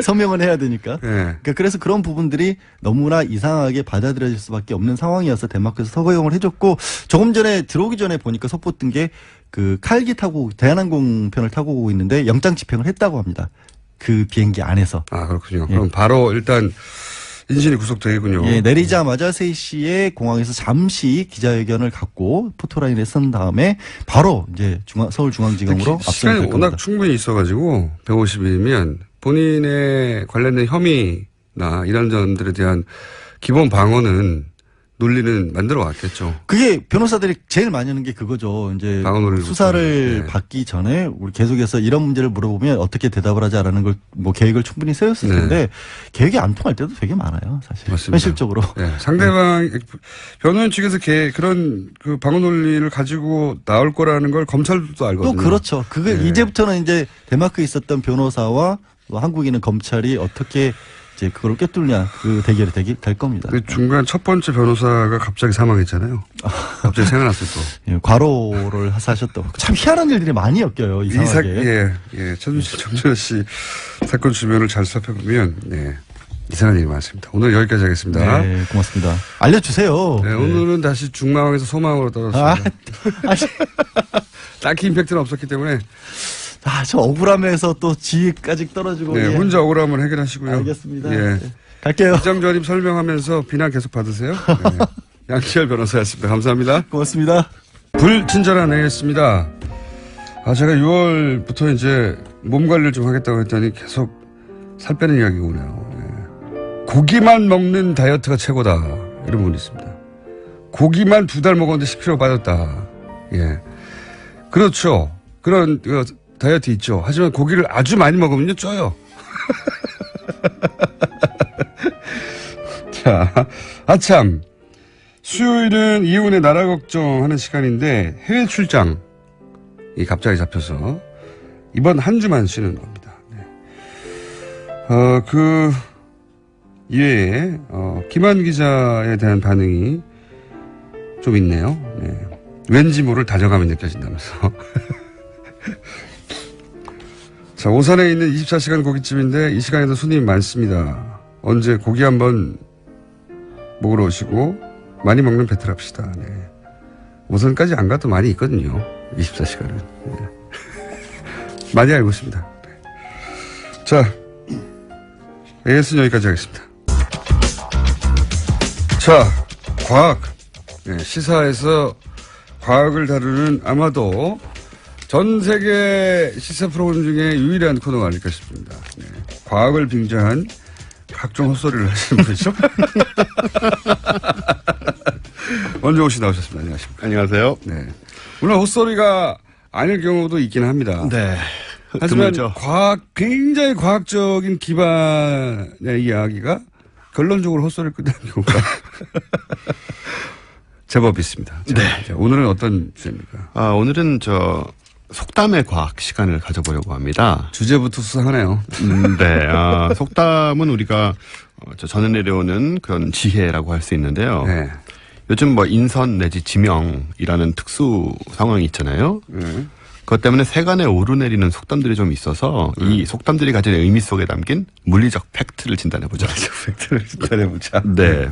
서명은 해야 되니까. 네. 그러니까 그래서 그런 부분들이 너무나 이상하게 받아들여질 수밖에 없는 상황이어서 덴마크에서 서거용을 해줬고 조금 전에 들어오기 전에 보니까 속보 뜬 게 그 칼기 타고 대한항공 편을 타고 오고 있는데 영장 집행을 했다고 합니다. 그 비행기 안에서. 아 그렇군요. 예. 그럼 바로 일단 인신이 구속되겠군요. 예, 내리자마자 3시에 공항에서 잠시 기자회견을 갖고 포토라인에 선 다음에 바로 이제 서울중앙지검으로 시간이 압송될 워낙 겁니다. 충분히 있어가지고 150일이면 본인의 관련된 혐의나 이런 점들에 대한 기본 방어는 논리는 만들어 왔겠죠. 그게 변호사들이 제일 많이 하는 게 그거죠. 이제 방어 논리를 수사를 네. 받기 전에 우리 계속해서 이런 문제를 물어보면 어떻게 대답을 하자라는 걸 뭐 계획을 충분히 세웠을 네. 텐데 계획이 안 통할 때도 되게 많아요. 사실 맞습니다. 현실적으로. 네, 상대방 변호인 측에서 그런 그 방어 논리를 가지고 나올 거라는 걸 검찰도 알거든요. 또 그렇죠. 그게 네. 이제부터는 이제 덴마크에 있었던 변호사와 또 한국에 있는 검찰이 어떻게 이제 그걸 꿰뚫냐 그 대결이 될 겁니다. 그 중간 첫 번째 변호사가 갑자기 사망했잖아요. 갑자기 생각났어요 또. 예, 과로를 하셨던 참 희한한 일들이 많이 엮여요. 이상하게. 정준하 씨 사건 주변을 잘 살펴보면 이상한 일이 많습니다. 오늘 여기까지 하겠습니다. 네, 고맙습니다. 알려주세요. 네, 네. 오늘은 다시 중망에서 소망으로 떨어졌습니다. 아니, 딱히 임팩트는 없었기 때문에 저 억울함에서 또 지위까지 떨어지고. 네, 예. 혼자 억울함을 해결하시고요. 알겠습니다. 예. 네. 갈게요. 위장전입 설명하면서 비난 계속 받으세요. 네. 양치열 변호사였습니다. 감사합니다. 고맙습니다. 불친절한 애였습니다. 제가 6월부터 이제 몸 관리를 좀 하겠다고 했더니 계속 살 빼는 이야기가 오네요. 예. 고기만 먹는 다이어트가 최고다. 이런 분이 있습니다. 고기만 2달 먹었는데 10kg 빠졌다. 예. 그렇죠. 그런 다이어트 있죠. 하지만 고기를 아주 많이 먹으면요, 쪄요. 자, 아참. 수요일은 이혼의 나라 걱정하는 시간인데 해외 출장이 갑자기 잡혀서 이번 한 주만 쉬는 겁니다. 네. 그 이외에 김한 기자에 대한 반응이 좀 있네요. 네. 왠지 모를 다정함이 느껴진다면서. 자, 오산에 있는 24시간 고깃집인데 이 시간에도 손님이 많습니다. 언제 고기 한번 먹으러 오시고 많이 먹는 배틀 합시다. 네. 오산까지 안 가도 많이 있거든요. 24시간은. 예. 많이 알고 있습니다. 네. 자, AS는 여기까지 하겠습니다. 자, 과학. 네, 시사에서 과학을 다루는 아마도 전 세계 시사 프로그램 중에 유일한 코너가 아닐까 싶습니다. 네. 과학을 빙자한 각종 헛소리를 하시는 분이죠. 원종호 씨 나오셨습니다. 안녕하십니까. 안녕하세요. 네. 물론 헛소리가 아닐 경우도 있긴 합니다. 네. 하지만 드물죠. 굉장히 과학적인 기반의 이야기가 결론적으로 헛소리를 끝내는 경우가 제법 있습니다. 자, 네. 자, 오늘은 어떤 주제입니까? 오늘은 속담의 과학 시간을 가져보려고 합니다. 주제부터 수상하네요. 네. 속담은 우리가 전해 내려오는 그런 지혜라고 할 수 있는데요. 네. 요즘 인선 내지 지명이라는 특수 상황이 있잖아요. 그것 때문에 세간에 오르내리는 속담들이 좀 있어서 이 속담들이 가진 의미 속에 담긴 물리적 팩트를 진단해보자. 팩트를 진단해보자. 네.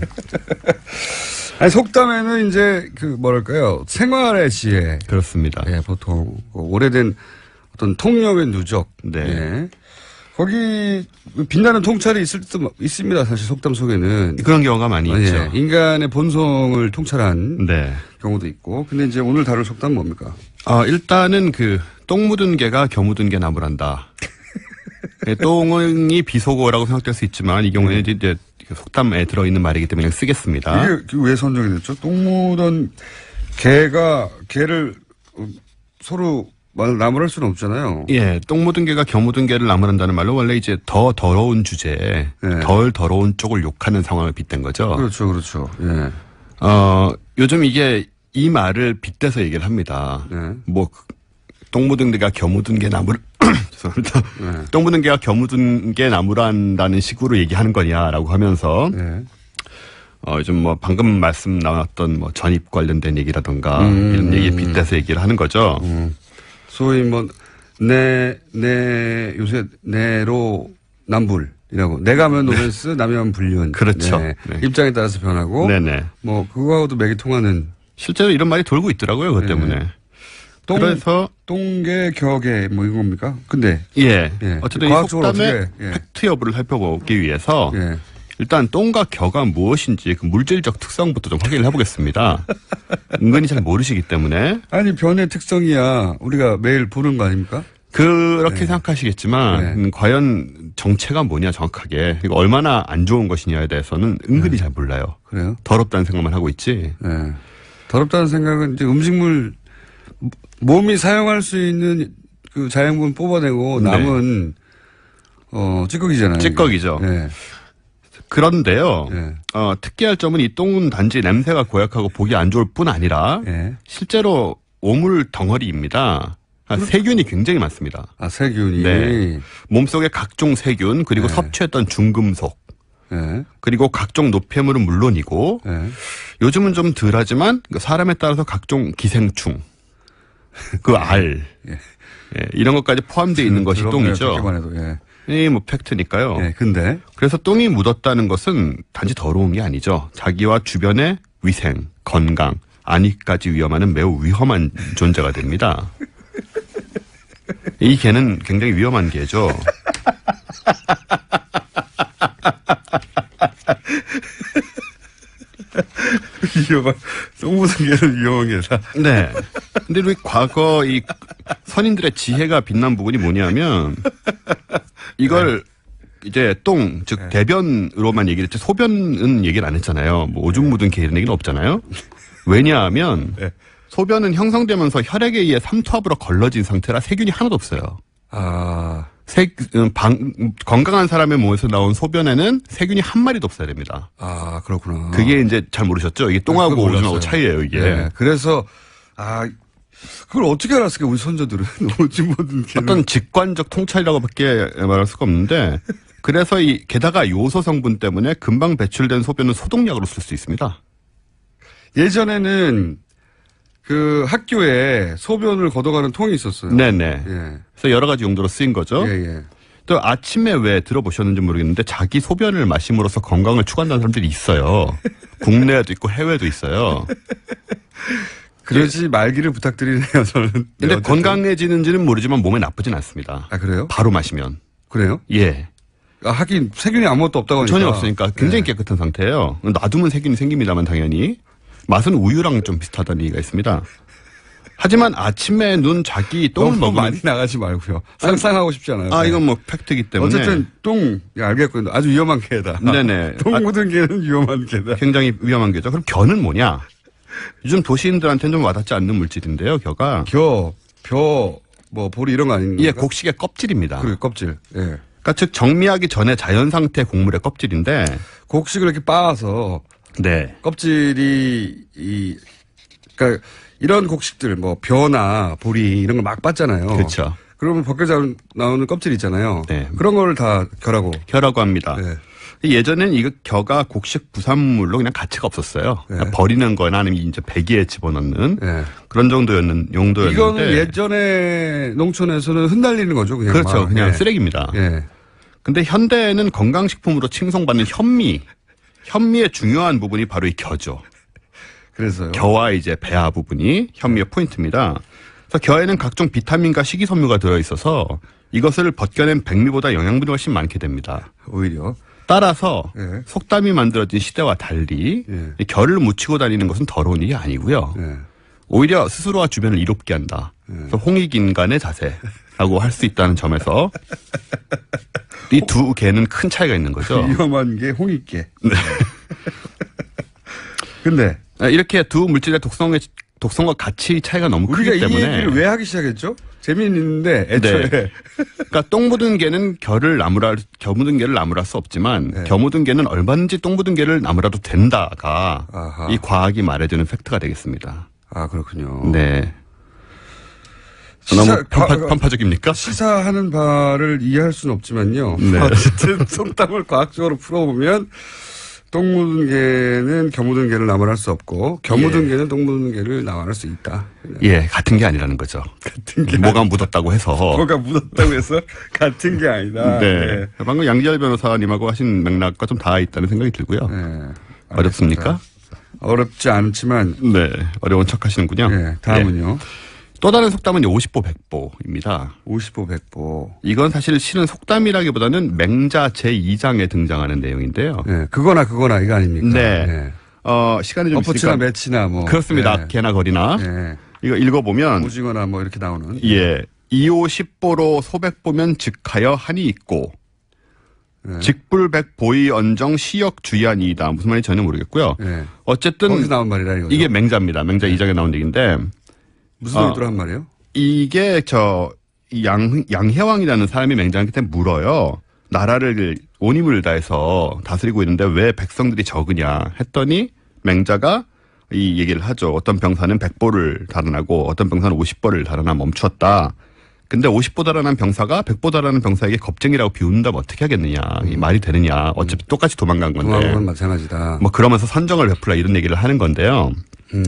아니, 속담에는 이제 뭐랄까요. 생활의 지혜. 그렇습니다. 예, 보통 오래된 어떤 통념의 누적. 네. 예. 거기 빛나는 통찰이 있을 때도 있습니다. 사실 속담 속에는. 그런 경우가 많이 있죠. 예, 인간의 본성을 통찰한 네. 경우도 있고. 근데 이제 오늘 다룰 속담은 뭡니까? 일단은 똥 묻은 개가 겨 묻은 개 나무란다. 네, 똥이 비속어라고 생각될 수 있지만 이 경우에는 이제 속담에 들어있는 말이기 때문에 쓰겠습니다. 이게 왜 선정이 됐죠? 똥 묻은 개를 서로 나무랄 수는 없잖아요. 예, 똥 묻은 개가 겨 묻은 개를 나무란다는 말로 원래 이제 더 더러운 주제에 네. 덜 더러운 쪽을 욕하는 상황을 빗댄 거죠. 그렇죠, 그렇죠. 예. 요즘 이게 이 말을 빗대서 얘기를 합니다. 네. 똥 묻은 개가 겨 묻은 개 나무를 죄송합니다. 네. 똥 묻은 개가 겨 묻은 개 나무란다는 식으로 얘기하는 거냐라고 하면서 네. 요즘 방금 말씀 나왔던 전입 관련된 얘기라던가 이런 얘기에 빗대서 얘기를 하는 거죠. 소위 요새 내로 남불이라고. 내가 하면 노베스, 남이 하면 불륜. 그렇죠. 네. 네. 입장에 따라서 변하고. 네네. 그거하고도 맥이 통하는. 실제로 이런 말이 돌고 있더라고요. 그것 네. 때문에. 그래서 똥개, 격개 이건 겁니까? 근데. 예. 예. 어쨌든 이 과학적으로 속담의 어떻게, 예. 팩트 여부를 살펴보기 위해서 예. 일단 똥과 겨가 무엇인지 그 물질적 특성부터 좀 확인을 해보겠습니다. 은근히 잘 모르시기 때문에. 아니, 변의 특성이야. 우리가 매일 보는 거 아닙니까? 그렇게 생각하시겠지만 과연 정체가 뭐냐 정확하게 그리고 얼마나 안 좋은 것이냐에 대해서는 은근히 잘 몰라요. 그래요? 더럽다는 생각만 하고 있지. 네. 더럽다는 생각은 이제 음식물 몸이 사용할 수 있는 그 자양분 뽑아내고 네. 남은 찌꺼기잖아요. 찌꺼기죠. 네. 그런데요. 네. 특이할 점은 이 똥은 단지 냄새가 고약하고 보기 안 좋을 뿐 아니라 네. 실제로 오물 덩어리입니다. 세균이 굉장히 많습니다. 세균이. 네. 몸속에 각종 세균 그리고 네. 섭취했던 중금속 네. 그리고 각종 노폐물은 물론이고 네. 요즘은 좀 덜하지만 사람에 따라서 각종 기생충 알 예. 이런 것까지 포함되어 있는 것이 똥이죠. 듣기만 해도, 예. 이 팩트니까요. 예, 근데. 그래서 똥이 묻었다는 것은 단지 더러운 게 아니죠. 자기와 주변의 위생, 건강, 안위까지 위험하는 매우 위험한 존재가 됩니다. 이 개는 굉장히 위험한 개죠. 똥 묻은 개는 위험한 개다. 네. 근데 우리 과거 이 선인들의 지혜가 빛난 부분이 뭐냐면 이걸 이제 똥, 즉 대변으로만 얘기를 했지 소변은 얘기를 안 했잖아요. 오줌 묻은 개 이런 얘기는 없잖아요. 왜냐하면 소변은 형성되면서 혈액에 의해 삼투압으로 걸러진 상태라 세균이 하나도 없어요. 건강한 사람의 몸에서 나온 소변에는 세균이 한 마리도 없어야 됩니다. 그렇구나. 그게 이제 잘 모르셨죠? 이게 똥하고 그걸 오줌하고 몰랐어요. 차이예요, 이게. 네. 그래서, 그걸 어떻게 알았을까, 우리 선조들은. 오줌 묻은 개는. 어떤 직관적 통찰이라고밖에 말할 수가 없는데, 그래서 게다가 요소 성분 때문에 금방 배출된 소변은 소독약으로 쓸 수 있습니다. 예전에는 그 학교에 소변을 걷어가는 통이 있었어요. 네네. 예. 그래서 여러 가지 용도로 쓰인 거죠. 예. 또 아침에 왜 들어보셨는지 모르겠는데 자기 소변을 마심으로써 건강을 추구한다는 사람들이 있어요. 국내에도 있고 해외도 있어요. 그러지 말기를 부탁드리네요, 저는. 네, 근데 어쨌든. 건강해지는지는 모르지만 몸에 나쁘진 않습니다. 아, 그래요? 바로 마시면. 그래요? 예. 아, 하긴 세균이 아무것도 없다고 하니까. 전혀 없으니까 굉장히 네. 깨끗한 상태예요. 놔두면 세균이 생깁니다만 당연히. 맛은 우유랑 좀 비슷하다는 얘기가 있습니다. 하지만 아침에 눈 자기 똥을 너무 먹으면 많이 나가지 말고요. 상상하고 싶지 않아요. 아 네. 이건 뭐 팩트이기 때문에 어쨌든 똥, 알겠고요. 아주 위험한 개다. 네네. 똥 묻은 개는 위험한 개다. 굉장히 위험한 게죠. 그럼 겨는 뭐냐? 요즘 도시인들한테는 좀 와닿지 않는 물질인데요. 겨가 뭐 보리 이런 거 아닙니까? 예 곡식의 껍질입니다. 그리고 껍질. 예. 그러니까 즉 정미하기 전에 자연 상태 곡물의 껍질인데 곡식을 이렇게 빻아서 네. 껍질이 그러니까 이런 곡식들 뭐 벼나 보리 이런 걸 막 빻잖아요. 그렇죠. 그러면 벗겨져 나오는 껍질 있잖아요. 네. 그런 걸 다 결하고. 겨라고 합니다. 네. 예전엔 이거 겨가 곡식 부산물로 그냥 가치가 없었어요. 네. 그냥 버리는 거나 아니면 이제 배기에 집어넣는 네. 그런 용도였는데. 이거는 예전에 농촌에서는 흩날리는 거죠, 그냥. 그렇죠. 막. 그냥 예. 쓰레기입니다. 예. 근데 현대에는 건강식품으로 칭송받는 현미의 중요한 부분이 바로 이 겨죠. 그래서요. 겨와 이제 배아 부분이 현미의 포인트입니다. 그래서 겨에는 각종 비타민과 식이섬유가 들어있어서 이것을 벗겨낸 백미보다 영양분이 훨씬 많게 됩니다. 오히려. 따라서 예. 속담이 만들어진 시대와 달리 예. 이 겨를 묻히고 다니는 것은 더러운 일이 아니고요. 예. 오히려 스스로와 주변을 이롭게 한다. 그래서 홍익인간의 자세라고 할 수 있다는 점에서 이 두 개는 큰 차이가 있는 거죠. 위험한 게 홍익개. 네. 근데 이렇게 두 물질의 독성과 가치 차이가 너무 우리가 크기 이 때문에 얘기를 왜 하기 시작했죠? 재미있는데 애초에 네. 그러니까 똥 묻은 개는 겨 묻은 개를 나무랄 수 없지만 네. 겨 묻은 개는 얼마든지 똥 묻은 개를 나무라도 된다가 아하. 이 과학이 말해주는 팩트가 되겠습니다. 아 그렇군요. 네. 시사- 너무 편파적입니까? 시사하는 바를 이해할 수는 없지만요. 네. 어쨌든 속담을 과학적으로 풀어보면 똥 묻은 개는 겨 묻은 개를 나무랄 수 없고 겨 묻은 개는 똥 묻은 개를 나무랄 수 있다. 예, 같은 게 아니라는 거죠. 같은 게 뭐가 묻었다고 해서. 뭐가 묻었다고 해서 같은 게 아니다. 네. 방금 양지열 변호사님하고 하신 맥락과 좀 닿아 있다는 생각이 들고요. 네. 어렵습니까? 알겠습니다. 어렵지 않지만 네. 어려운 척 하시는군요. 네, 다음은요. 또 다른 속담은 50보 100보입니다. 50보 100보. 이건 사실 실은 속담이라기보다는 맹자 제2장에 등장하는 내용인데요. 네, 그거나 이거 아닙니까? 네. 시간이 좀 어퍼치나 있으니까 매치나 뭐. 그렇습니다. 네. 개나 거리나 네. 이거 읽어보면 오징어나 뭐 이렇게 나오는. 예. 250보로 소백보면 즉하여 한이 있고 네. 직불백 보이 언정 시역 주의한이다. 무슨 말인지 전혀 모르겠고요. 네. 어쨌든 거기서 나온 말이라 이거죠. 이게 맹자입니다. 맹자 2장에 나온 얘기인데 무슨 의도로 한 말이에요? 이게 양해왕이라는 사람이 맹자한테 물어요. 나라를 온 힘을 다해서 다스리고 있는데 왜 백성들이 적으냐 했더니 맹자가 이 얘기를 하죠. 어떤 병사는 100보를 달아나고 어떤 병사는 50보를 달아나 멈추었다. 근데 50보 달아난 병사가 100보 달아난 병사에게 겁쟁이라고 비운다면 어떻게 하겠느냐. 이 말이 되느냐. 어차피 똑같이 도망간 건데. 도망간 마찬가지다. 뭐 그러면서 선정을 베풀라 이런 얘기를 하는 건데요.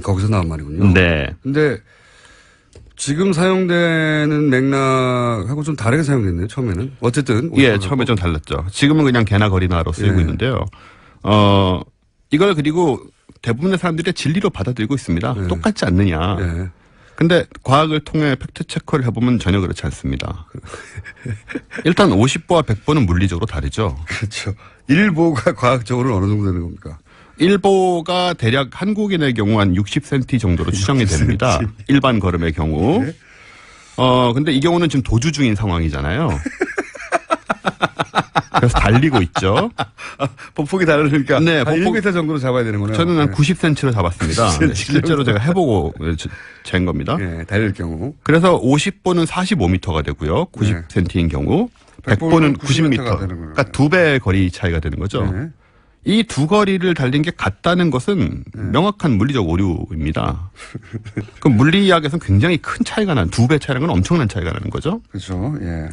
거기서 나온 말이군요. 네. 근데 지금 사용되는 맥락하고 좀 다르게 사용됐네요. 처음에는. 어쨌든. 예, 처음에 좀 달랐죠. 지금은 그냥 개나 거리나로 쓰이고 예. 있는데요. 이걸 그리고 대부분의 사람들이 진리로 받아들이고 있습니다. 예. 똑같지 않느냐. 예. 근데 과학을 통해 팩트 체크를 해보면 전혀 그렇지 않습니다. 일단 50보와 100보는 물리적으로 다르죠. 그렇죠. 일보가 과학적으로 어느 정도 되는 겁니까? 1보가 대략 한국인의 경우 한 60cm 정도로 추정이 됩니다. 일반 걸음의 경우. 네. 근데 이 경우는 지금 도주 중인 상황이잖아요. 그래서 달리고 있죠. 보폭이 다르니까. 네, 한 보폭- 1m 정도로 잡아야 되는구나. 저는 한 90cm로 잡았습니다. 90cm. 네, 실제로 제가 해보고 잰 겁니다. 예, 달릴 경우. 그래서 50보는 45m가 되고요. 90cm인 경우. 100보는 90m 가 90m. 되는 거예요. 그러니까 2배 거리 차이가 되는 거죠. 네. 이 두 거리를 달린 게 같다는 것은 명확한 물리적 오류입니다. 그 물리학에서는 굉장히 큰 차이가 나는, 2배 차이라는 건 엄청난 차이가 나는 거죠. 그렇죠. 예.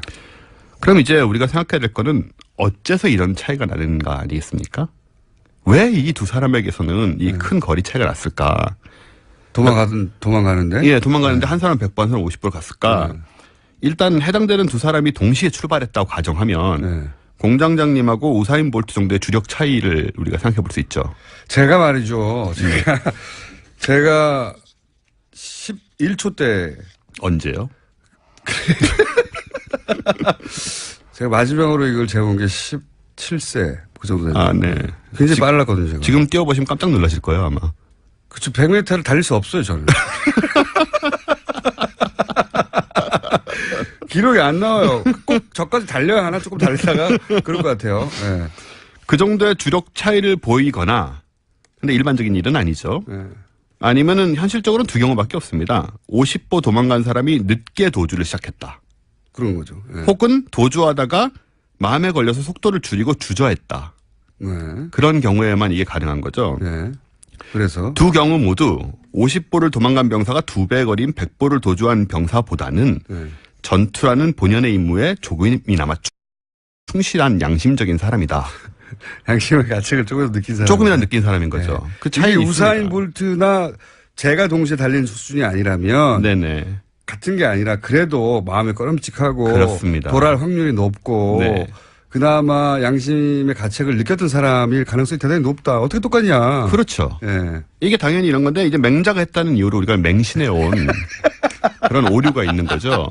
그럼 이제 우리가 생각해야 될 거는 어째서 이런 차이가 나는가 아니겠습니까? 왜 이 두 사람에게서는 이 큰 거리 차이가 났을까? 도망가는데? 예, 도망가는데 한 사람 100보, 한 사람 50보를 갔을까? 네. 일단 해당되는 두 사람이 동시에 출발했다고 가정하면 네. 공장장님하고 우사인 볼트 정도의 주력 차이를 우리가 생각해 볼 수 있죠. 제가 말이죠. 제가 1초 때 언제요? 제가 마지막으로 이걸 재본 게 17세 그 정도 됐는데 아, 네. 굉장히 빨랐거든요. 제가. 지금 뛰어보시면 깜짝 놀라실 거예요, 아마. 그쵸. 100m를 달릴 수 없어요, 저는. 기록이 안 나와요. 꼭 저까지 달려야 하나 조금 달리다가 그럴 것 같아요. 네. 그 정도의 주력 차이를 보이거나, 근데 일반적인 일은 아니죠. 네. 아니면은 현실적으로는 두 경우밖에 없습니다. 50보 도망간 사람이 늦게 도주를 시작했다. 그런 거죠. 네. 혹은 도주하다가 마음에 걸려서 속도를 줄이고 주저했다. 네. 그런 경우에만 이게 가능한 거죠. 네. 그래서 두 경우 모두 50보를 도망간 병사가 2배 거리인 100보를 도주한 병사보다는 네. 전투라는 본연의 임무에 조금이나마 충실한 양심적인 사람이다. 양심의 가책을 조금이라도 느낀 사람. 조금이나 느낀 사람인 거죠. 네. 그 차이 이게 우사인 볼트나 제가 동시에 달리는 수준이 아니라면 네네. 같은 게 아니라 그래도 마음이 꺼름직하고 그렇습니다. 돌아갈 확률이 높고 네. 그나마 양심의 가책을 느꼈던 사람일 가능성이 대단히 높다. 어떻게 똑같냐. 그렇죠. 예. 이게 당연히 이런 건데 이제 맹자가 했다는 이유로 우리가 맹신해 온 그런 오류가 있는 거죠.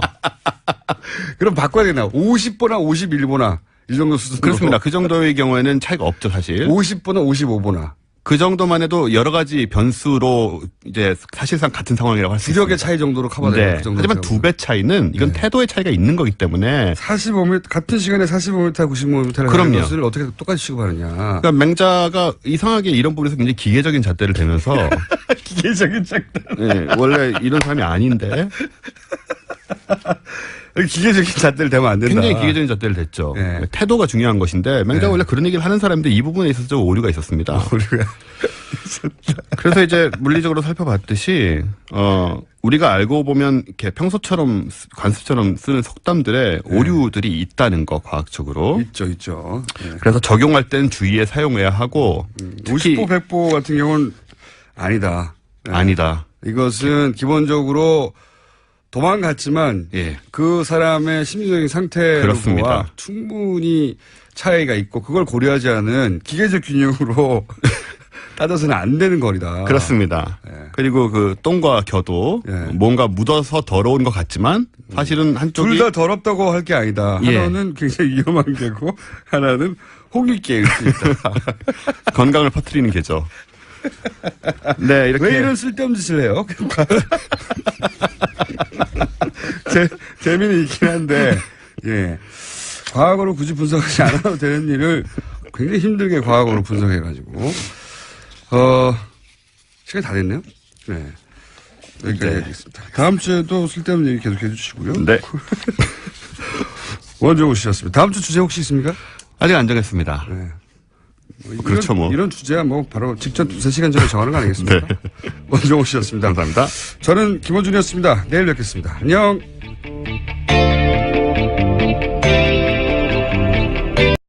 그럼 바꿔야 되나? 50보나 51보나 이 정도 수준으로. 그렇습니다. 그 정도의 경우에는 차이가 없죠, 사실. 50보나 55보나. 그 정도만 해도 여러 가지 변수로 이제 사실상 같은 상황이라고 할 수 있습니다. 구력의 차이 정도로 커버돼요. 네. 그 정도 하지만 두 배 차이는 이건 태도의 차이가 있는 거기 때문에 45m 같은 시간에 45m, 95m를 하는 그럼요. 것을 어떻게 똑같이 취급하느냐. 그러니까 맹자가 이상하게 이런 부분에서 굉장히 기계적인 잣대를 대면서 기계적인 장단. 네, 원래 이런 사람이 아닌데 기계적인 잣대를 대면 안 된다. 굉장히 기계적인 잣대를 댔죠. 네. 태도가 중요한 것인데 맹자가 네. 원래 그런 얘기를 하는 사람인데 이 부분에 있어서 좀 오류가 있었습니다. 우리가 그래서 이제 물리적으로 살펴봤듯이 우리가 알고 보면 이렇게 평소처럼 관습처럼 쓰는 속담들의 오류들이 있다는 거 과학적으로. 있죠. 네. 그래서 적용할 때는 주의에 사용해야 하고 특히 50보, 100보 같은 경우는 아니다. 네. 아니다. 이것은 기본적으로 도망갔지만 예. 그 사람의 심리적인 상태와 그렇습니다. 충분히 차이가 있고 그걸 고려하지 않은 기계적 균형으로 따져서는 안 되는 거리다. 그렇습니다. 예. 그리고 그 똥과 겨도 예. 뭔가 묻어서 더러운 것 같지만 사실은 한쪽이 둘 다 더럽다고 할 게 아니다. 예. 하나는 굉장히 위험한 개고 하나는 홍익개일 수 있다. 건강을 퍼뜨리는 개죠. 네, 이렇게. 왜 이런 쓸데없는 짓을 해요? 재미는 있긴 한데, 예. 과학으로 굳이 분석하지 않아도 되는 일을 굉장히 힘들게 과학으로 분석해가지고, 시간이 다 됐네요? 네. 여기까지 네. 하겠습니다. 다음 주에도 쓸데없는 얘기 계속 해주시고요. 네. 원종우 씨였습니다. 다음 주 주제 혹시 있습니까? 아직 안 정했습니다. 네. 그렇죠, 뭐. 이런 주제야 뭐 바로 직전 2-3시간 전에 정하는 거 아니겠습니까? 네. 원종우 씨였습니다. 감사합니다. 저는 김원준이었습니다. 내일 뵙겠습니다. 안녕.